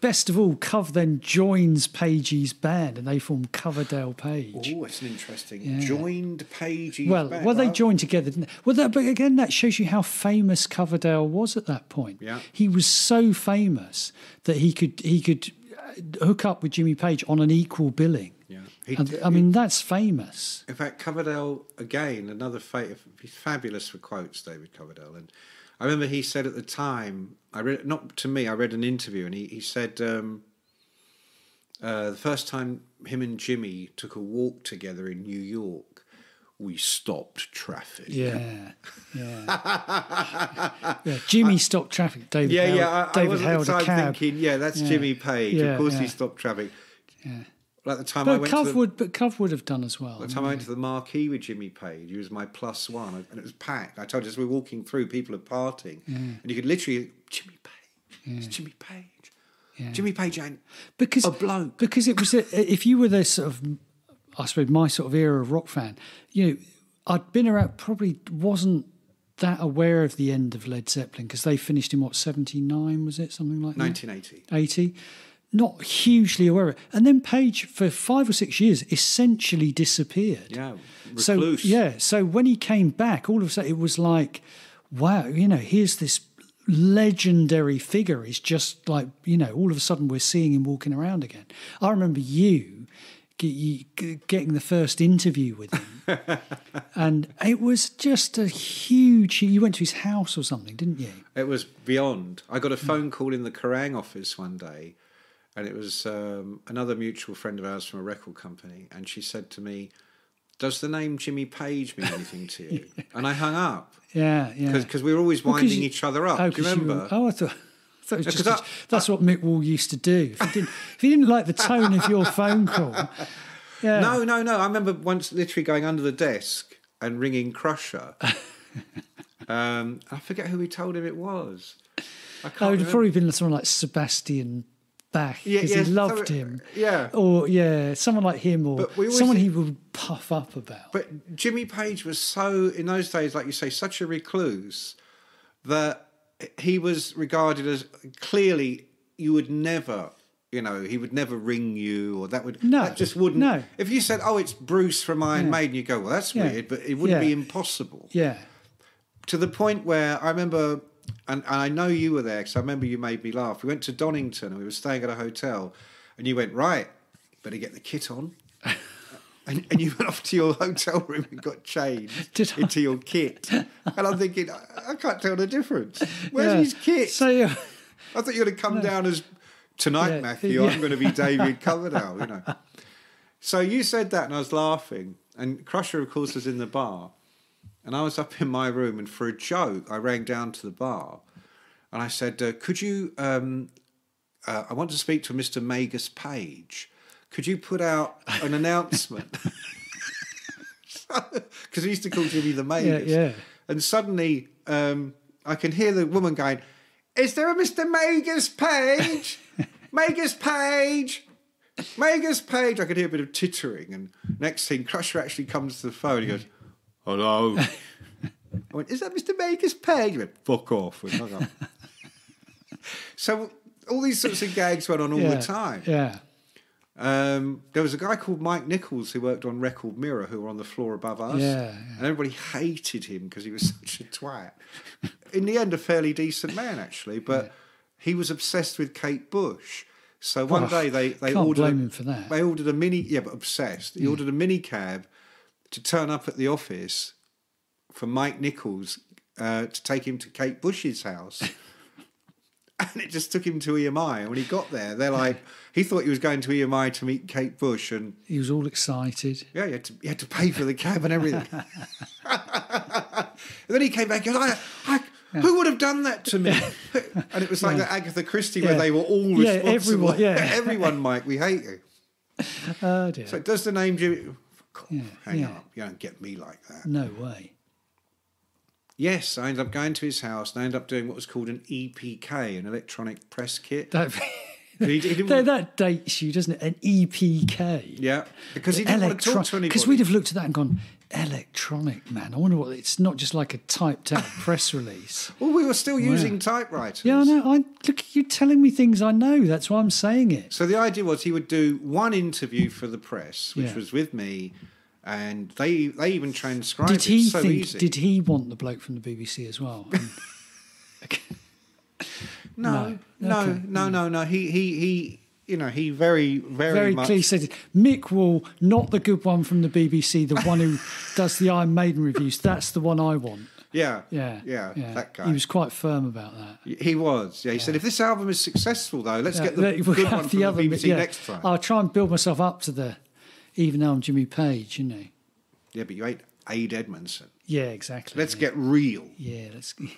S3: best of all, Cov then joins Pagey's band and they form Coverdale Page.
S2: Oh, it's an interesting... Joined Pagey's band.
S3: Well, they joined together, didn't they? Well, but again, that shows you how famous Coverdale was at that point.
S2: Yeah.
S3: He was so famous that he could hook up with Jimmy Page on an equal billing.
S2: Yeah.
S3: That's famous.
S2: In fact, Coverdale, again, he's fabulous for quotes, David Coverdale, and I remember he said at the time, I read an interview, and he said the first time him and Jimmy took a walk together in New York, we stopped traffic.
S3: Yeah. Jimmy stopped traffic. David held a cab.
S2: Thinking, that's Jimmy Page. Of course he stopped traffic.
S3: Yeah.
S2: Well, at the time
S3: Cov would have done as well.
S2: By the time I went to the Marquee with Jimmy Page, he was my +1, and it was packed. I told you, as we were walking through, people are partying, and you could literally, Jimmy Page, it's Jimmy Page. Yeah. Jimmy Page ain't a bloke.
S3: Because it was, if you were the sort of, I suppose, my sort of era of rock fan, I'd been around, probably wasn't that aware of the end of Led Zeppelin, because they finished in, 79, was it? Something like
S2: 1980.
S3: 80. Not hugely aware of it. And then Page, for 5 or 6 years, essentially disappeared.
S2: Yeah, recluse.
S3: So when he came back, all of a sudden it was like, wow, here's this legendary figure. He's just like, all of a sudden we're seeing him walking around again. I remember you getting the first interview with him. And it was just a huge... You went to his house or something, didn't you?
S2: It was beyond. I got a phone call in the Kerrang office one day, and it was another mutual friend of ours from a record company, and she said to me, "Does the name Jimmy Page mean anything to you?" And I hung up.
S3: Yeah.
S2: Because we were always winding each other up. Do you remember?
S3: I thought it was just... that's what Mick Wall used to do. If he didn't like the tone of your phone call... Yeah.
S2: No. I remember once literally going under the desk and ringing Crusher. I forget who he told him it was. I can't
S3: It would have probably been someone like Sebastian Bach, because he loved him.
S2: Yeah.
S3: Or, someone like him, or someone he would puff up about.
S2: But Jimmy Page was so, in those days, like you say, such a recluse that he was regarded as clearly you would never... he would never ring you, or that just wouldn't. No. If you said, "Oh, it's Bruce from Iron Maiden," you go, "Well, that's weird," but it wouldn't be impossible.
S3: Yeah.
S2: To the point where I remember, and I know you were there because I remember you made me laugh. We went to Donington and we were staying at a hotel, and you went, "Right, better get the kit on," and you went off to your hotel room and got changed into your kit. And I'm thinking, I can't tell the difference. Where's his kit?
S3: So
S2: I thought you were going to come down as... Tonight, Matthew, I'm going to be David Coverdale, So you said that, and I was laughing. And Crusher, of course, was in the bar. And I was up in my room, and for a joke, I rang down to the bar. And I said, could you... I want to speak to Mr. Magus Page. Could you put out an announcement? Because we used to call Jimmy the Magus.
S3: Yeah.
S2: And suddenly, I can hear the woman going... "Is there a Mr. Magus Page? Magus Page? Magus Page?" I could hear a bit of tittering, and next thing, Crusher actually comes to the phone. He goes, "Hello." I went, "Is that Mr. Magus Page?" He went, "Fuck off." And hung up. So all these sorts of gags went on all the time.
S3: Yeah.
S2: There was a guy called Mike Nichols who worked on Record Mirror, who were on the floor above us.
S3: Yeah.
S2: And everybody hated him because he was such a twat. In the end, a fairly decent man, actually, but he was obsessed with Kate Bush. So one day they
S3: can't
S2: ordered...
S3: blame him for that.
S2: They ordered a mini... Yeah, but obsessed. He ordered a mini cab to turn up at the office for Mike Nichols to take him to Kate Bush's house. And it just took him to EMI. And when he got there, they're like... He thought he was going to EMI to meet Kate Bush, and...
S3: He was all excited.
S2: Yeah, he had to pay for the cab and everything. And then he came back and goes, who would have done that to me? And it was like that Agatha Christie where they were all responsible. Everyone, Mike, we hate you.
S3: Oh, dear.
S2: So does the name Jimmy... Hang up. You don't get me like that.
S3: No way.
S2: Yes, I ended up going to his house and I ended up doing what was called an EPK, an electronic press kit.
S3: That dates you, doesn't it? An EPK.
S2: Yeah, because he didn't want to talk to anybody.
S3: Because we'd have looked at that and gone, electronic, man. I wonder what... It's not just like a typed-out press release.
S2: Well, we were still using typewriters.
S3: Yeah, I know. Look, you're telling me things I know. That's why I'm saying it.
S2: So the idea was he would do one interview for the press, which was with me, and they even transcribed it. Easy.
S3: Did he want the bloke from the BBC as well?
S2: No. He very much...
S3: clearly said it. Mick Wall, not the good one from the BBC, the one who does the Iron Maiden reviews. That's the one I want.
S2: Yeah, that guy.
S3: He was quite firm about that.
S2: He was. Yeah, he said, if this album is successful, though, let's get the good one from the BBC next time.
S3: I'll try and build myself up to the... Even though I'm Jimmy Page, you know.
S2: Yeah, but you ain't Aid Edmondson.
S3: Yeah, exactly.
S2: Let's get real.
S3: Yeah, let's... Yeah.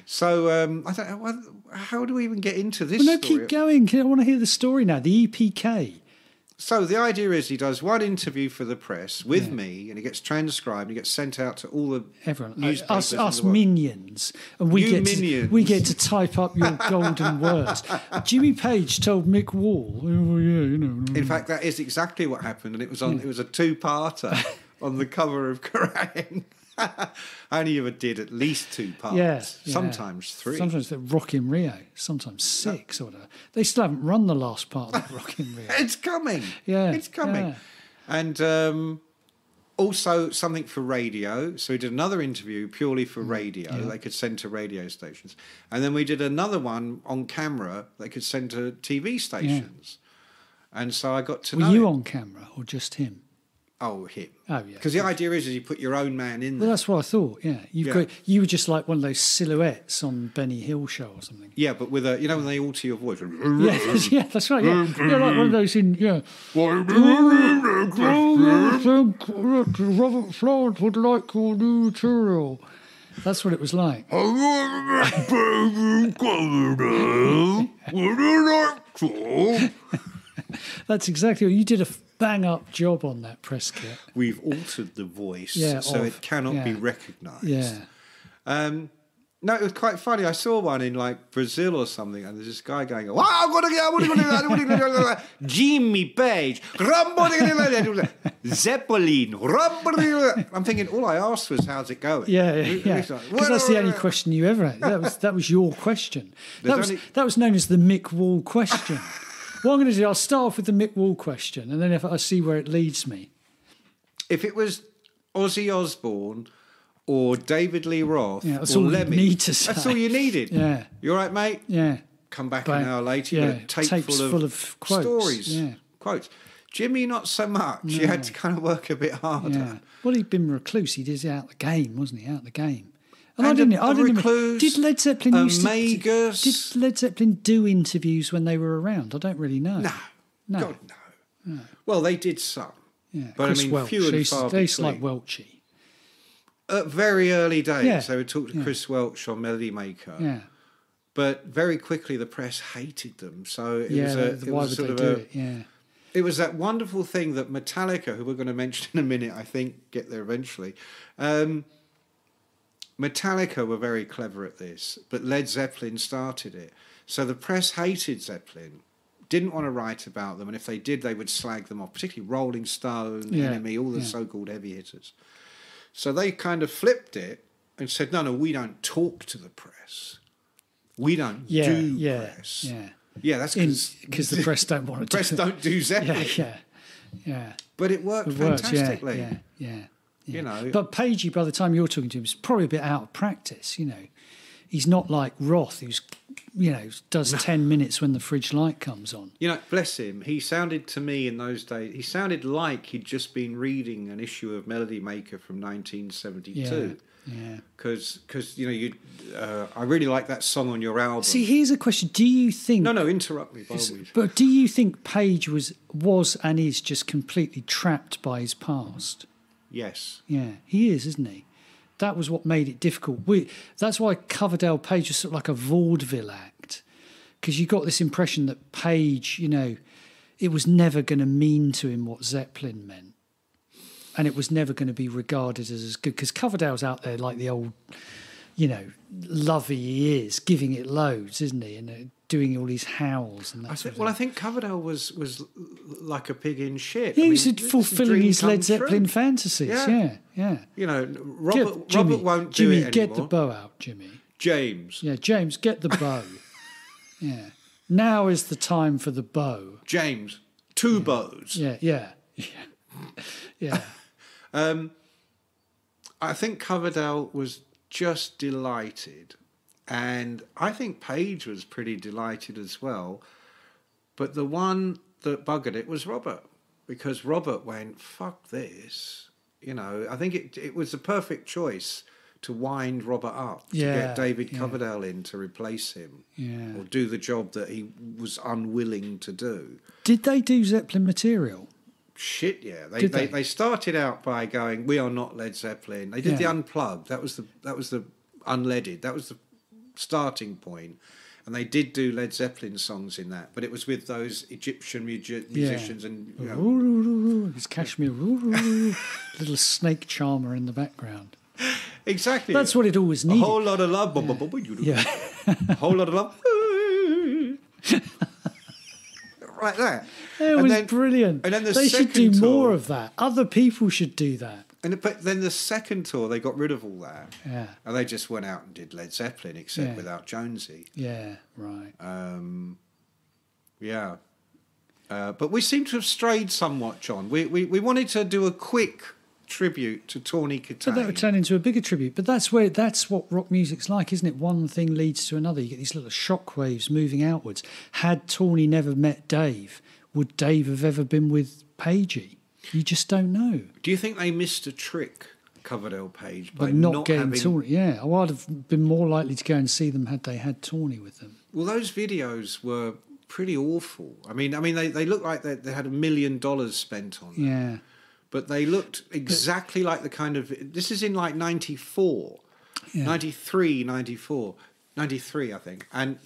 S2: So, I don't know, how do we even get into this
S3: story?
S2: Keep
S3: going. I want to hear the story now, the EPK.
S2: So the idea is he does one interview for the press with me, and he gets transcribed, and he gets sent out to all the newspapers.
S3: Us minions. And we get to type up your golden words. Jimmy Page told Mick Wall,
S2: In fact, that is exactly what happened, and it was it was a two-parter on the cover of Kerrang. I only ever did at least 2 parts, sometimes 3.
S3: Sometimes they're Rock in Rio, sometimes 6 or whatever. They still haven't run the last part of Rock in Rio.
S2: It's coming.
S3: Yeah.
S2: It's coming. Yeah. And also something for radio. So we did another interview purely for radio. They could send to radio stations. And then we did another one on camera they could send to TV stations. And so I got to
S3: Were
S2: know
S3: you
S2: him.
S3: on camera or just him?
S2: Oh, him.
S3: Oh, yeah.
S2: Because the idea is you put your own man in there.
S3: Well, that's what I thought. Yeah,
S2: Yeah.
S3: You were just like one of those silhouettes on Benny Hill show or something.
S2: Yeah, but with a, when they alter your voice.
S3: Yeah, yeah, that's right. Yeah, yeah, like one of those in Robert Florence would like your new material. That's what it was like. That's exactly what you did. A bang-up job on that press kit.
S2: We've altered the voice
S3: Yeah,
S2: it cannot be recognised.
S3: Yeah.
S2: No, it was quite funny. I saw one in like Brazil or something, and there's this guy going, "Wow, I'm gonna get Jimmy Page, Zeppelin." I'm thinking, all I asked was, "How's it going?"
S3: Yeah. Because that's the only question you ever had. That was your question. That was known as the Mick Wall question. What I'm going to do, I'll start off with the Mick Wall question, and then if I see where it leads me.
S2: If it was Ozzy Osbourne or David Lee Roth
S3: that's
S2: or
S3: all you
S2: Lemmy,
S3: need to say.
S2: that's all you needed.
S3: Yeah.
S2: You all right, mate?
S3: Yeah.
S2: Come back an hour later, you got a tape
S3: tapes
S2: full of
S3: quotes.
S2: stories,
S3: Yeah.
S2: quotes. Jimmy, not so much. You had to kind of work a bit harder.
S3: Yeah. Well, he'd been recluse. He did out the game, wasn't he? Out the game. And
S2: a recluse,
S3: did Led Zeppelin
S2: Magus.
S3: did Led Zeppelin do interviews when they were around? I don't really know.
S2: No. God, no. Well, they did some.
S3: Yeah.
S2: But
S3: Chris
S2: I mean,
S3: Welch.
S2: few and far
S3: They used to
S2: between.
S3: like Welchy.
S2: At very early days,
S3: Yeah.
S2: they would talk to Chris Welch on Melody Maker.
S3: Yeah.
S2: But very quickly, the press hated them. So it
S3: Why
S2: was
S3: would they do it? Yeah.
S2: It was that wonderful thing that Metallica, who we're going to mention in a minute, I think, get there eventually. Metallica were very clever at this, but Led Zeppelin started it. So the press hated Zeppelin, didn't want to write about them, and if they did, they would slag them off, particularly Rolling Stone, Enemy, all the so-called heavy hitters. So they kind of flipped it and said, no, we don't talk to the press. We don't do press. Yeah, that's
S3: because the press don't want to do it.
S2: Press don't do Zeppelin.
S3: Yeah.
S2: But it worked fantastically.
S3: Yeah.
S2: You know.
S3: But Pagey, by the time you're talking to him, is probably a bit out of practice, you know. He's not like Roth, who's, does 10 minutes when the fridge light comes on.
S2: Bless him. He sounded to me in those days, he sounded like he'd just been reading an issue of Melody Maker from 1972.
S3: Yeah.
S2: Because I really like that song on your album.
S3: See, here's a question. Do you think...
S2: No, interrupt me, by all means.
S3: But do you think Page was and is just completely trapped by his past?
S2: Yes.
S3: Yeah, he is, isn't he? That was what made it difficult. That's why Coverdale Page was sort of like a vaudeville act, because you got this impression that Page, it was never going to mean to him what Zeppelin meant, and it was never going to be regarded as good, because Coverdale's out there like the old, lovey he is, giving it loads, isn't he? And doing all these howls and that sort of thing.
S2: I think Coverdale was like a pig in shit.
S3: He was fulfilling his Led Zeppelin fantasies. Yeah.
S2: Robert won't do
S3: Jimmy,
S2: it anymore.
S3: get the bow out, Jimmy.
S2: James.
S3: Yeah, James, get the bow. Yeah. Now is the time for the bow.
S2: James, two bows.
S3: Yeah.
S2: I think Coverdale was just delighted. And I think Page was pretty delighted as well. But the one that buggered it was Robert. Because Robert went, fuck this. I think it was the perfect choice to wind Robert up. To get David Coverdale in to replace him.
S3: Yeah.
S2: Or do the job that he was unwilling to do.
S3: Did they do Zeppelin material?
S2: Shit, yeah. They started out by going, we are not Led Zeppelin. They did the Unplugged. That was the Unleaded. That was the starting point, and they did do Led Zeppelin songs in that, but it was with those Egyptian musicians and
S3: it's Kashmir, little snake charmer in the background.
S2: Exactly,
S3: that's what it always needed.
S2: A whole lot of love, a whole lot of love, like that.
S3: It was brilliant.
S2: And then
S3: they should do more of that. Other people should do that.
S2: But then the second tour, they got rid of all that.
S3: Yeah.
S2: And they just went out and did Led Zeppelin, except without Jonesy.
S3: Yeah, right.
S2: But we seem to have strayed somewhat, John. We wanted to do a quick tribute to Tawny Kitaen.
S3: But that would turn into a bigger tribute. But that's what rock music's like, isn't it? One thing leads to another. You get these little shock waves moving outwards. Had Tawny never met Dave, would Dave have ever been with Pagey? You just don't know.
S2: Do you think they missed a trick, Coverdale Page, by
S3: But not getting
S2: having...
S3: Tawny. Yeah, I'd have been more likely to go and see them had they had Tawny with them.
S2: Well, those videos were pretty awful. I mean, they looked like they had $1 million spent on them.
S3: Yeah.
S2: But they looked exactly like the kind of... This is in like 94, 93, 94, 93, I think. And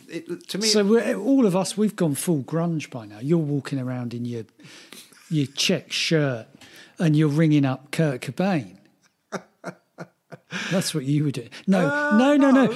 S2: to me...
S3: So all of us, we've gone full grunge by now. You're walking around in your check shirt and you're ringing up Kurt Cobain. That's what you were doing. No.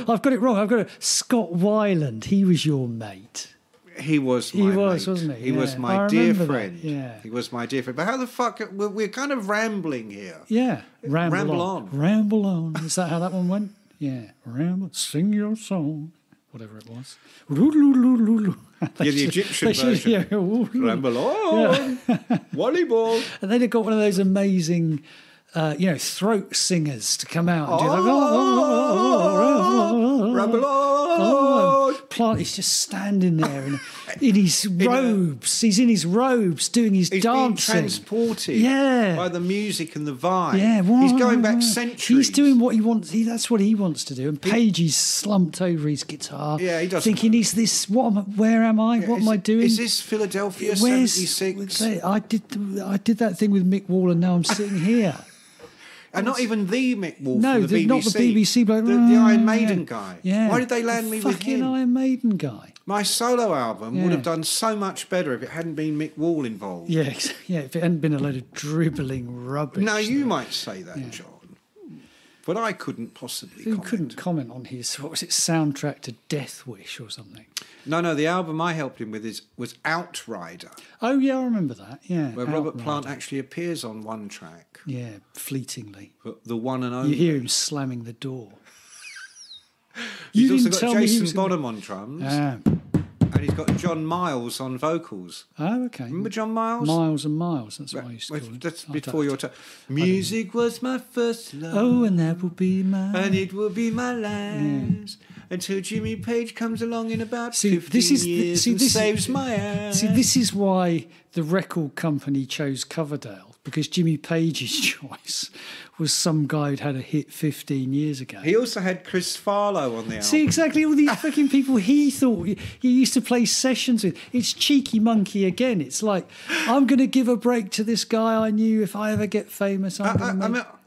S3: I've got it wrong. I've got it. Scott Weiland. He was your mate.
S2: He was my mate.
S3: Wasn't he?
S2: He was my dear friend. Yeah. He was my dear friend. But how the fuck... We're kind of rambling here.
S3: Yeah.
S2: Ramble on.
S3: Ramble on. Is that how that one went? Yeah. Ramble. Sing your song. Whatever it was.
S2: The Egyptian version. Ramble on. Volleyball.
S3: And they'd have got one of those amazing... throat singers to come out and do
S2: Ramble on.
S3: Plant is just standing there in his robes. He's in his robes doing his dancing.
S2: He's being transported by the music and the vibe.
S3: Yeah,
S2: he's going back centuries.
S3: He's doing what he wants. That's what he wants to do. And Pagey's slumped over his guitar.
S2: Yeah, he does.
S3: Thinking, is this where am I? What am I doing?
S2: Is this Philadelphia 76?
S3: I did that thing with Mick Wall, and now I'm sitting here.
S2: And not even the Mick Wall
S3: no,
S2: from the BBC.
S3: Not the BBC bloke.
S2: The Iron Maiden guy.
S3: Yeah.
S2: Why did they land me with him?
S3: Fucking Iron Maiden guy.
S2: My solo album would have done so much better if it hadn't been Mick Wall involved.
S3: Yeah, if it hadn't been a load of dribbling rubbish.
S2: Now, you might say that, John. But I couldn't possibly comment.
S3: You couldn't comment on his, what was it, soundtrack to Death Wish or something?
S2: No, the album I helped him with was Outrider.
S3: Oh, yeah, I remember that, yeah.
S2: Where Robert Plant actually appears on one track.
S3: Yeah, fleetingly.
S2: But the one and only.
S3: You hear him slamming the door.
S2: He's also got Jason Bonham on drums. And he's got John Miles on vocals.
S3: Oh, okay.
S2: Remember John Miles?
S3: Miles and Miles, that's what I used to call it.
S2: That's before your time. Music was my first love.
S3: Oh, and that will be my...
S2: And it will be my last. Until Jimmy Page comes along in about 15 years and saves my ass.
S3: See, this is why the record company chose Coverdale, because Jimmy Page's choice was some guy who'd had a hit 15 years ago.
S2: He also had Chris Farlow on the album.
S3: See, exactly all these fucking people he thought he used to play sessions with. It's Cheeky Monkey again. It's like, I'm going to give a break to this guy I knew. If I ever get famous,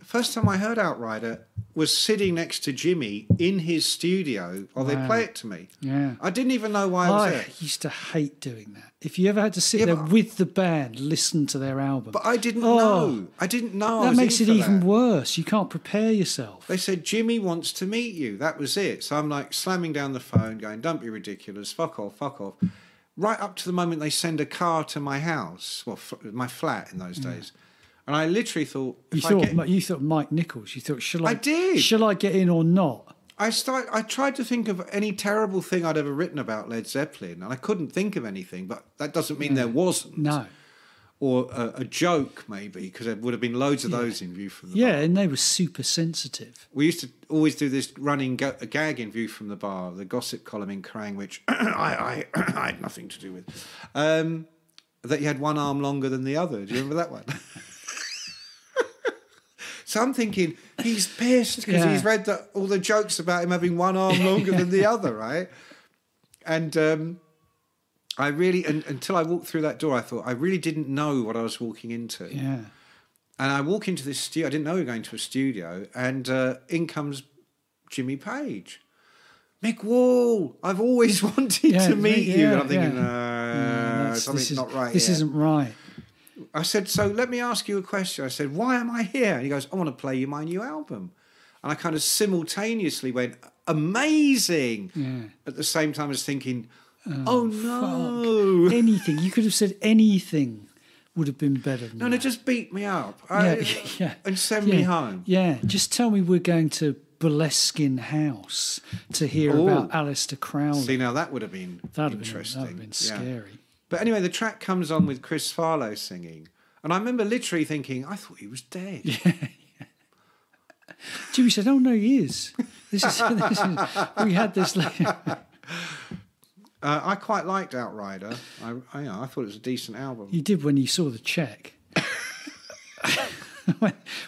S2: first time I heard Outrider was sitting next to Jimmy in his studio while they play it to me.
S3: Yeah.
S2: I didn't even know why I was there.
S3: I used to hate doing that. If you ever had to sit there with the band, listen to their album.
S2: But I didn't know. I didn't know.
S3: That makes it even worse. You can't prepare yourself.
S2: They said, Jimmy wants to meet you. That was it. So I'm like slamming down the phone, going, don't be ridiculous. Fuck off, fuck off. Right up to the moment they send a car to my house, well, my flat in those days. And I literally thought... You
S3: thought Mike Nichols. You thought,
S2: I did.
S3: Shall I get in or not?
S2: I tried to think of any terrible thing I'd ever written about Led Zeppelin, and I couldn't think of anything, but that doesn't mean there wasn't.
S3: No.
S2: Or a joke, maybe, because there would have been loads of those in View from the Bar.
S3: Yeah, and they were super sensitive.
S2: We used to always do this running gag in View from the Bar, the gossip column in Kerrang, which I had nothing to do with, that you had one arm longer than the other. Do you remember that one? So I'm thinking, he's pissed because he's read all the jokes about him having one arm longer than the other, right? And I really, until I walked through that door, I thought, I really didn't know what I was walking into.
S3: Yeah.
S2: And I walk into this studio, I didn't know we were going to a studio, and in comes Jimmy Page. Mick Wall, I've always wanted to meet you. And I'm thinking, something's not right
S3: This isn't right.
S2: I said, so let me ask you a question. I said, why am I here? And he goes, I want to play you my new album. And I kind of simultaneously went, amazing.
S3: Yeah.
S2: At the same time as thinking, oh no.
S3: Fuck. Anything. You could have said anything would have been better than that.
S2: No, just beat me up. And send me home.
S3: Yeah, just tell me we're going to Boleskine House to hear about Aleister Crowley.
S2: See, now that would have been interesting.
S3: That would have been scary.
S2: But anyway, the track comes on with Chris Farlow singing. And I remember literally thinking, I thought he was dead.
S3: Yeah. Jimmy said, oh, no, he is. This is we had this.
S2: I quite liked Outrider. I thought it was a decent album.
S3: You did when you saw the check.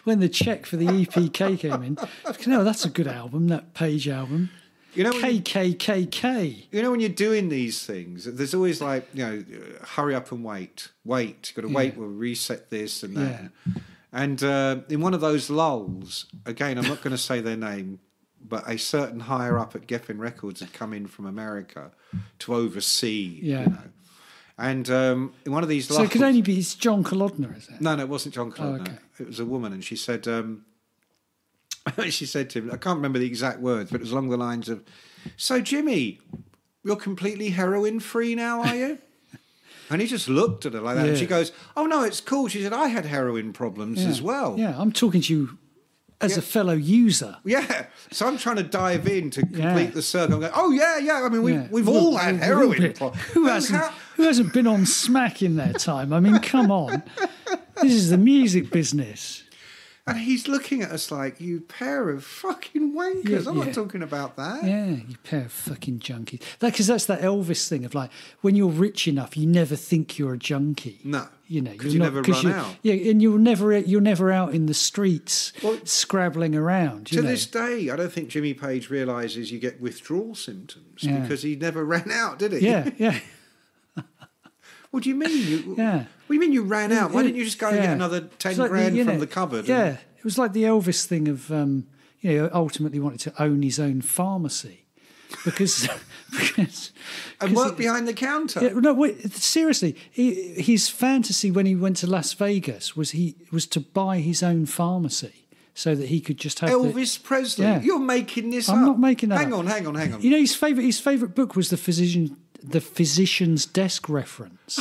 S3: when the check for the EPK came in, that's a good album, that Page album. KKKK.
S2: When you're doing these things, there's always like, hurry up and wait. You've got to wait, we'll reset this and that.
S3: Yeah.
S2: And in one of those lulls, again, I'm not going to say their name, but a certain higher up at Geffen Records had come in from America to oversee, And in one of these lulls...
S3: So it could only be, it's John Kolodner, is it?
S2: No, it wasn't John Kolodner.
S3: Oh, okay.
S2: It was a woman, and she said... she said to him, I can't remember the exact words, but it was along the lines of, "So, Jimmy, you're completely heroin-free now, are you?" And he just looked at her like that. And she goes, "Oh, no, it's cool." She said, "I had heroin problems as well."
S3: Yeah, I'm talking to you as a fellow user.
S2: Yeah. So I'm trying to dive in to complete the circle. I'm going, "Oh, yeah. I mean, we've all had heroin problems."
S3: Who hasn't been on smack in their time? I mean, come on. This is the music business.
S2: And he's looking at us like, "You pair of fucking wankers." I'm not talking about that.
S3: Yeah, you pair of fucking junkies. Because that's that Elvis thing of like, when you're rich enough, you never think you're a junkie.
S2: No,
S3: because
S2: you never run out.
S3: Yeah, and you're never out in the streets scrabbling around.
S2: To this day, I don't think Jimmy Page realises you get withdrawal symptoms because he never ran out, did he?
S3: Yeah.
S2: What do you mean? What do you mean you ran out? Why didn't you just go and get another 10 grand from the cupboard?
S3: Yeah, it was like the Elvis thing of, ultimately wanted to own his own pharmacy. Because
S2: and work behind the counter.
S3: Yeah, no, wait, seriously, his fantasy when he went to Las Vegas was to buy his own pharmacy so that he could just have
S2: Elvis Presley. Yeah. You're making this up.
S3: I'm not making that
S2: Hang on.
S3: His favourite book was the Physician's Desk Reference.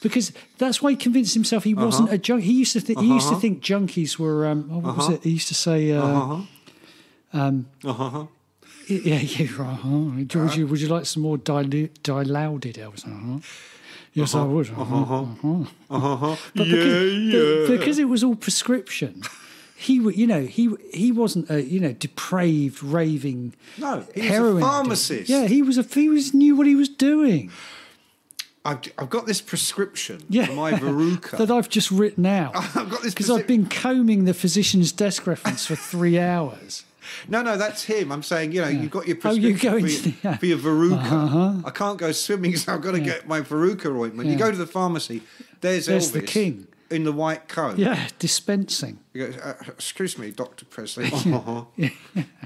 S3: Because that's why he convinced himself he wasn't a junkie. He used to think junkies were what was it? He used to say Yeah, would you like some more dilaudid Elvis? Yes, I would. But because it was all prescription, he wasn't a depraved raving.
S2: No, he was
S3: heroin
S2: a pharmacist.
S3: Yeah, he knew what he was doing.
S2: I've got this prescription for my verruca
S3: that I've just written out.
S2: I've got this
S3: because I've been combing the Physician's Desk Reference for 3 hours.
S2: No, that's him. I'm saying, you've got your prescription for your verruca. I can't go swimming, so I've got to get my verruca ointment. You go to the pharmacy, there's Elvis
S3: the king
S2: in the white coat.
S3: Yeah, dispensing.
S2: You go, "Excuse me, Dr. Presley.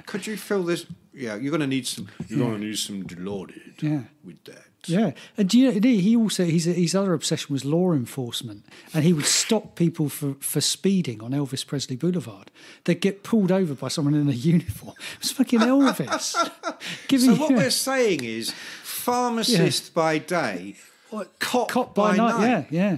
S2: Could you fill this? Yeah, you're going to need some. You're going to need some dilaudid with that."
S3: Yeah, and do you know, he also his other obsession was law enforcement, and he would stop people for speeding on Elvis Presley Boulevard. They'd get pulled over by someone in a uniform. It was fucking Elvis.
S2: What we're saying is, pharmacist by day, cop by night.
S3: Yeah.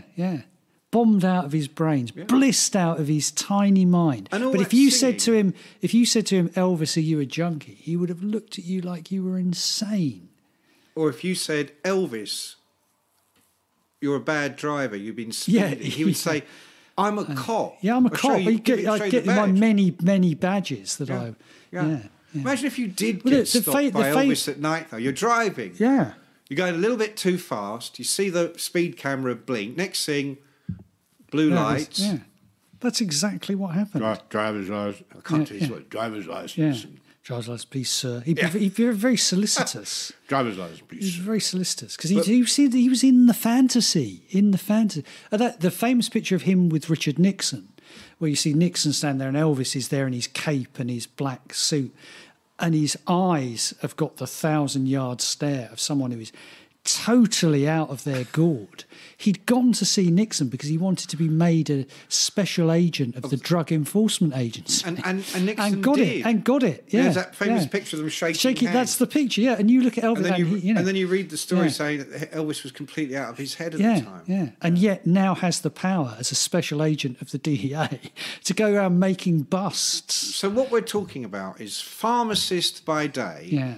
S3: Bombed out of his brains, blissed out of his tiny mind. But if you said to him, "Elvis, are you a junkie?" he would have looked at you like you were insane.
S2: Or if you said, "Elvis, you're a bad driver, you've been speeding," he would say, "I'm a cop."
S3: Yeah, I'm a cop. I get my many badges that I. Yeah.
S2: Imagine if you did get stopped by Elvis at night, though. You're driving.
S3: Yeah.
S2: You're going a little bit too fast. You see the speed camera blink. Next thing, blue lights.
S3: Yeah. That's exactly what happened.
S2: Driver's license. I can't tell you what. Driver's license.
S3: Yeah. Driver's license, please, sir. He'd be very solicitous.
S2: Driver's license, please.
S3: He was very solicitous because he was in the fantasy. The famous picture of him with Richard Nixon, where you see Nixon stand there and Elvis is there in his cape and his black suit, and his eyes have got the 1,000-yard stare of someone who is totally out of their gourd. He'd gone to see Nixon because he wanted to be made a special agent of the Drug Enforcement Agency.
S2: And Nixon got
S3: it. Yeah,
S2: there's that famous picture of them shaking hands.
S3: That's the picture, yeah. And you look at Elvis...
S2: And then you read the story saying that Elvis was completely out of his head at the time.
S3: Yeah, and yet now has the power as a special agent of the DEA to go around making busts.
S2: So what we're talking about is pharmacist by day...
S3: Yeah.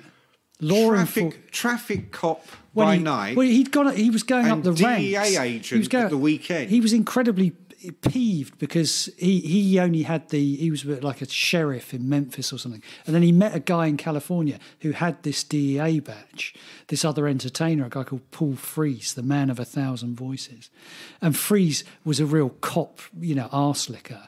S2: Traffic cop by night.
S3: Well, he was going up the ranks.
S2: DEA agent at the weekend.
S3: He was incredibly peeved because he only had he was like a sheriff in Memphis or something, and then he met a guy in California who had this DEA badge, this other entertainer, a guy called Paul Freese, the man of 1,000 voices. And Freese was a real cop, arse licker,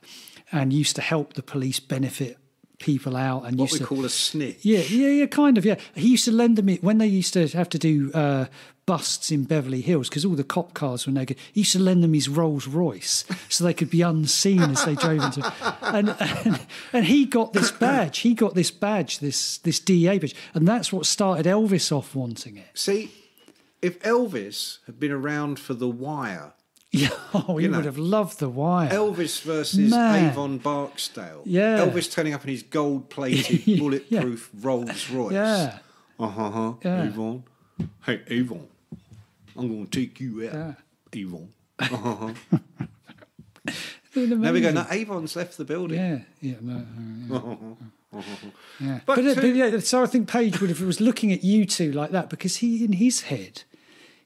S3: and used to help the police benefit people out. And
S2: what we call a snitch.
S3: Yeah, kind of, yeah. He used to lend them it when they used to have to do busts in Beverly Hills, because all the cop cars were no good. He used to lend them his Rolls Royce so they could be unseen as they drove into and he got this badge. This DEA badge, and that's what started Elvis off wanting it.
S2: See, if Elvis had been around for The Wire,
S3: he would have loved The Wire.
S2: Elvis versus Avon Barksdale.
S3: Yeah.
S2: Elvis turning up in his gold-plated, bulletproof Rolls Royce.
S3: Yeah.
S2: Yeah. Avon. Hey, Avon. I'm going to take you out, Avon. There we go. Now, Avon's left the building.
S3: Yeah. But so I think Page was looking at you two like that, because in his head,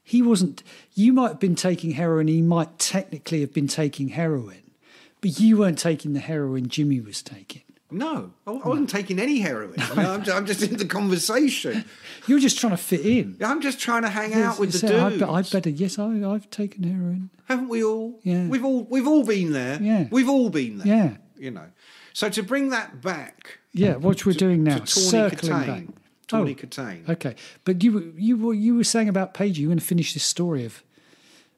S3: he wasn't. You might have been taking heroin. He might technically have been taking heroin, but you weren't taking the heroin Jimmy was taking.
S2: No, I wasn't taking any heroin. I'm just in the conversation.
S3: You're just trying to fit in.
S2: I'm just trying to hang out with the dudes.
S3: I better. Yes, I've taken heroin.
S2: Haven't we all?
S3: Yeah.
S2: We've all been there.
S3: Yeah.
S2: We've all been there.
S3: Yeah.
S2: So to bring that back.
S3: Yeah, what we're doing now,
S2: to
S3: circling back.
S2: Tawny Kitaen.
S3: Okay, but you were saying about Page. You were going to finish this story of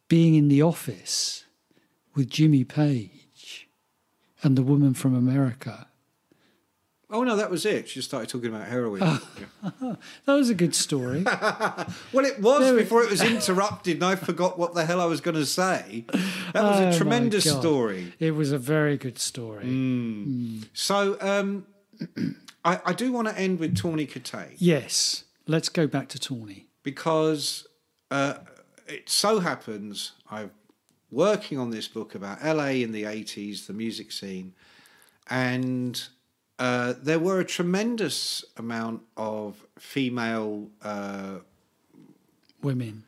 S3: being in the office with Jimmy Page and the woman from America.
S2: Oh, no, that was it. She just started talking about heroin.
S3: That was a good story.
S2: Well, it was before it was interrupted and I forgot what the hell I was going to say. That was a tremendous story.
S3: It was a very good story.
S2: So I do want to end with Tawny Kitaen.
S3: Yes, let's go back to Tawny.
S2: Because it so happens I'm working on this book about LA in the 80s, the music scene, and there were a tremendous amount of female
S3: women.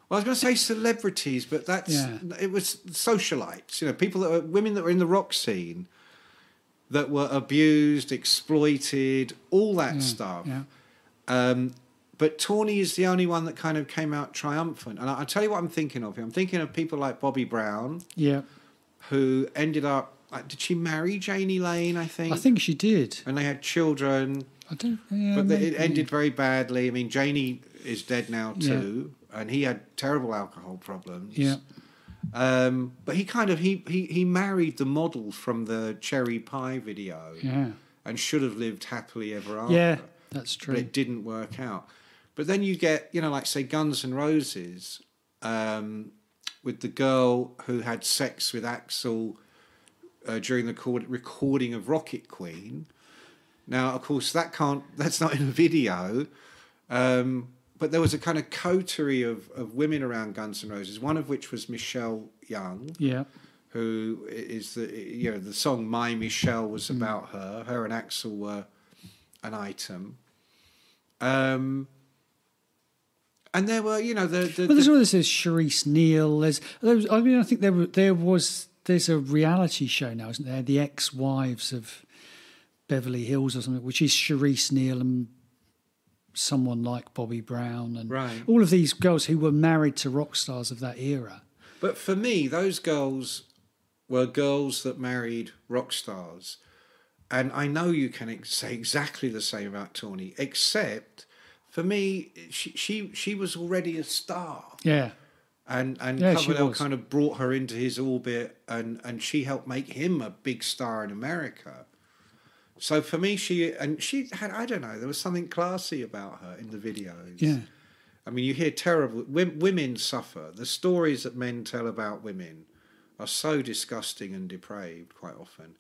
S2: Well, I was going to say celebrities, but it was socialites. People women that were in the rock scene that were abused, exploited, all that stuff.
S3: Yeah.
S2: But Tawny is the only one that kind of came out triumphant. And I'll tell you what I'm thinking of here. I'm thinking of people like Bobby Brown, who ended up. Did she marry Janie Lane, I think?
S3: I think she did.
S2: And they had children.
S3: I don't.
S2: It ended very badly. I mean, Janie is dead now too, and he had terrible alcohol problems.
S3: Yeah.
S2: But he married the model from the Cherry Pie video.
S3: Yeah.
S2: And should have lived happily ever after.
S3: Yeah, that's true.
S2: But it didn't work out. But then you get, like say Guns N' Roses, with the girl who had sex with Axl during the recording of Rocket Queen. Now, of course, that's not in a video, but there was a kind of coterie of women around Guns N' Roses, one of which was Michelle Young, who is the song My Michelle was about her. Her and Axl were an item. And there were,
S3: there's all this. There's Charisse Neal. I think there's a reality show now, isn't there? The Ex-Wives of Beverly Hills or something, which is Charisse Neal and someone like Bobby Brown and all of these girls who were married to rock stars of that era.
S2: But for me, those girls were girls that married rock stars. And I know you can say exactly the same about Tawny, except for me, she was already a star.
S3: Yeah.
S2: And Coverdale kind of brought her into his orbit, and she helped make him a big star in America. So for me, she had, I don't know, there was something classy about her in the videos.
S3: Yeah.
S2: I mean, you hear terrible... Women suffer. The stories that men tell about women are so disgusting and depraved quite often.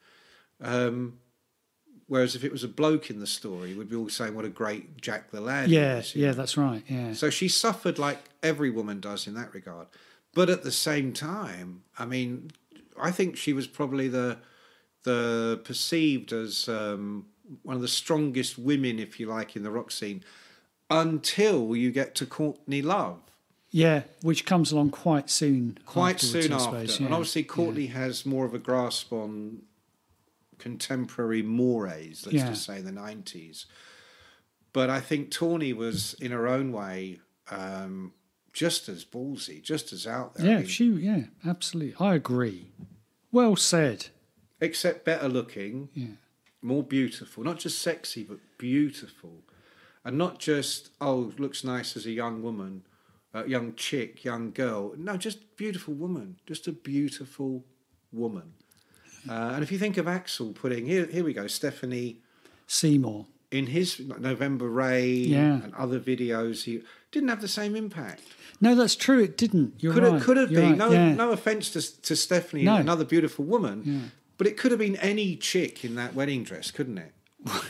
S2: Whereas if it was a bloke in the story, we'd be all saying what a great Jack the Lad is.
S3: Yeah, that's right, yeah.
S2: So she suffered like every woman does in that regard. But at the same time, I mean, I think she was probably the perceived as one of the strongest women, if you like, in the rock scene, until you get to Courtney Love.
S3: Yeah, which comes along quite soon.
S2: Quite
S3: afterwards,
S2: soon
S3: I
S2: after.
S3: suppose,
S2: And
S3: yeah.
S2: obviously Courtney has more of a grasp on contemporary mores, let's just say the 90s. But I think Tawny was, in her own way, just as ballsy, just as out there.
S3: Yeah, absolutely. I agree. Well said.
S2: Except better looking, more beautiful. Not just sexy, but beautiful. And not just, looks nice as a young woman, young chick, young girl. No, just beautiful woman. Just a beautiful woman. And if you think of Axel putting, here we go, Stephanie
S3: Seymour.
S2: In his November Rain and other videos, he didn't have the same impact.
S3: No, that's true. It didn't. You're right.
S2: Could have been.
S3: Right.
S2: No offence to Stephanie, another beautiful woman, but it could have been any chick in that wedding dress, couldn't it?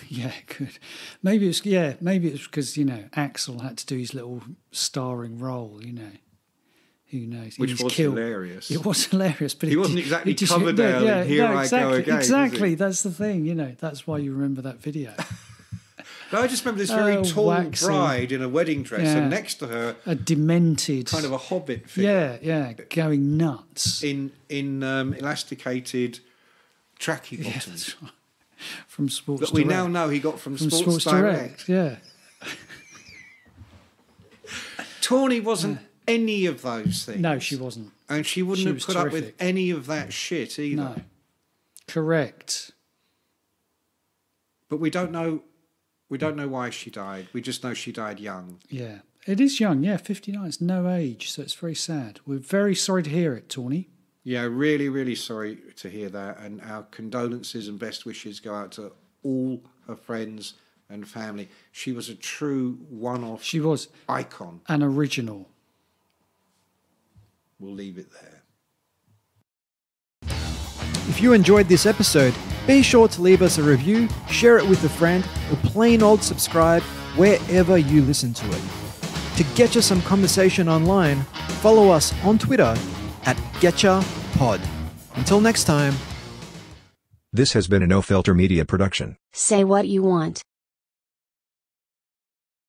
S3: Yeah, it could. Maybe it was because, Axel had to do his little starring role, Who knows?
S2: Which was hilarious.
S3: It was hilarious, but
S2: he wasn't exactly Coverdale in Here I Go Again.
S3: Exactly, that's the thing, that's why you remember that video.
S2: But I just remember this very tall bride in a wedding dress, and next to her,
S3: a demented
S2: kind of a hobbit figure.
S3: Going nuts
S2: in elasticated tracky bottoms.
S3: Yeah, that's right. From Sports
S2: That
S3: Direct.
S2: we now know he got from Sports Direct.
S3: Yeah.
S2: Tawny wasn't any of those things.
S3: No, she wasn't.
S2: And she wouldn't have put
S3: terrific.
S2: Up with any of that shit either.
S3: No. Correct.
S2: But we don't know why she died. We just know she died young.
S3: Yeah. It is young, 59. It's no age, so it's very sad. We're very sorry to hear it, Tawny.
S2: Yeah, really, really sorry to hear that. And our condolences and best wishes go out to all her friends and family. She was a true one-off
S3: She was.
S2: icon.
S3: An original.
S2: We'll leave it there.
S1: If you enjoyed this episode, be sure to leave us a review, share it with a friend, or plain old subscribe wherever you listen to it. To get you some conversation online, follow us on Twitter at GetchaPod. Until next time.
S4: This has been a No Filter Media production.
S5: Say what you want.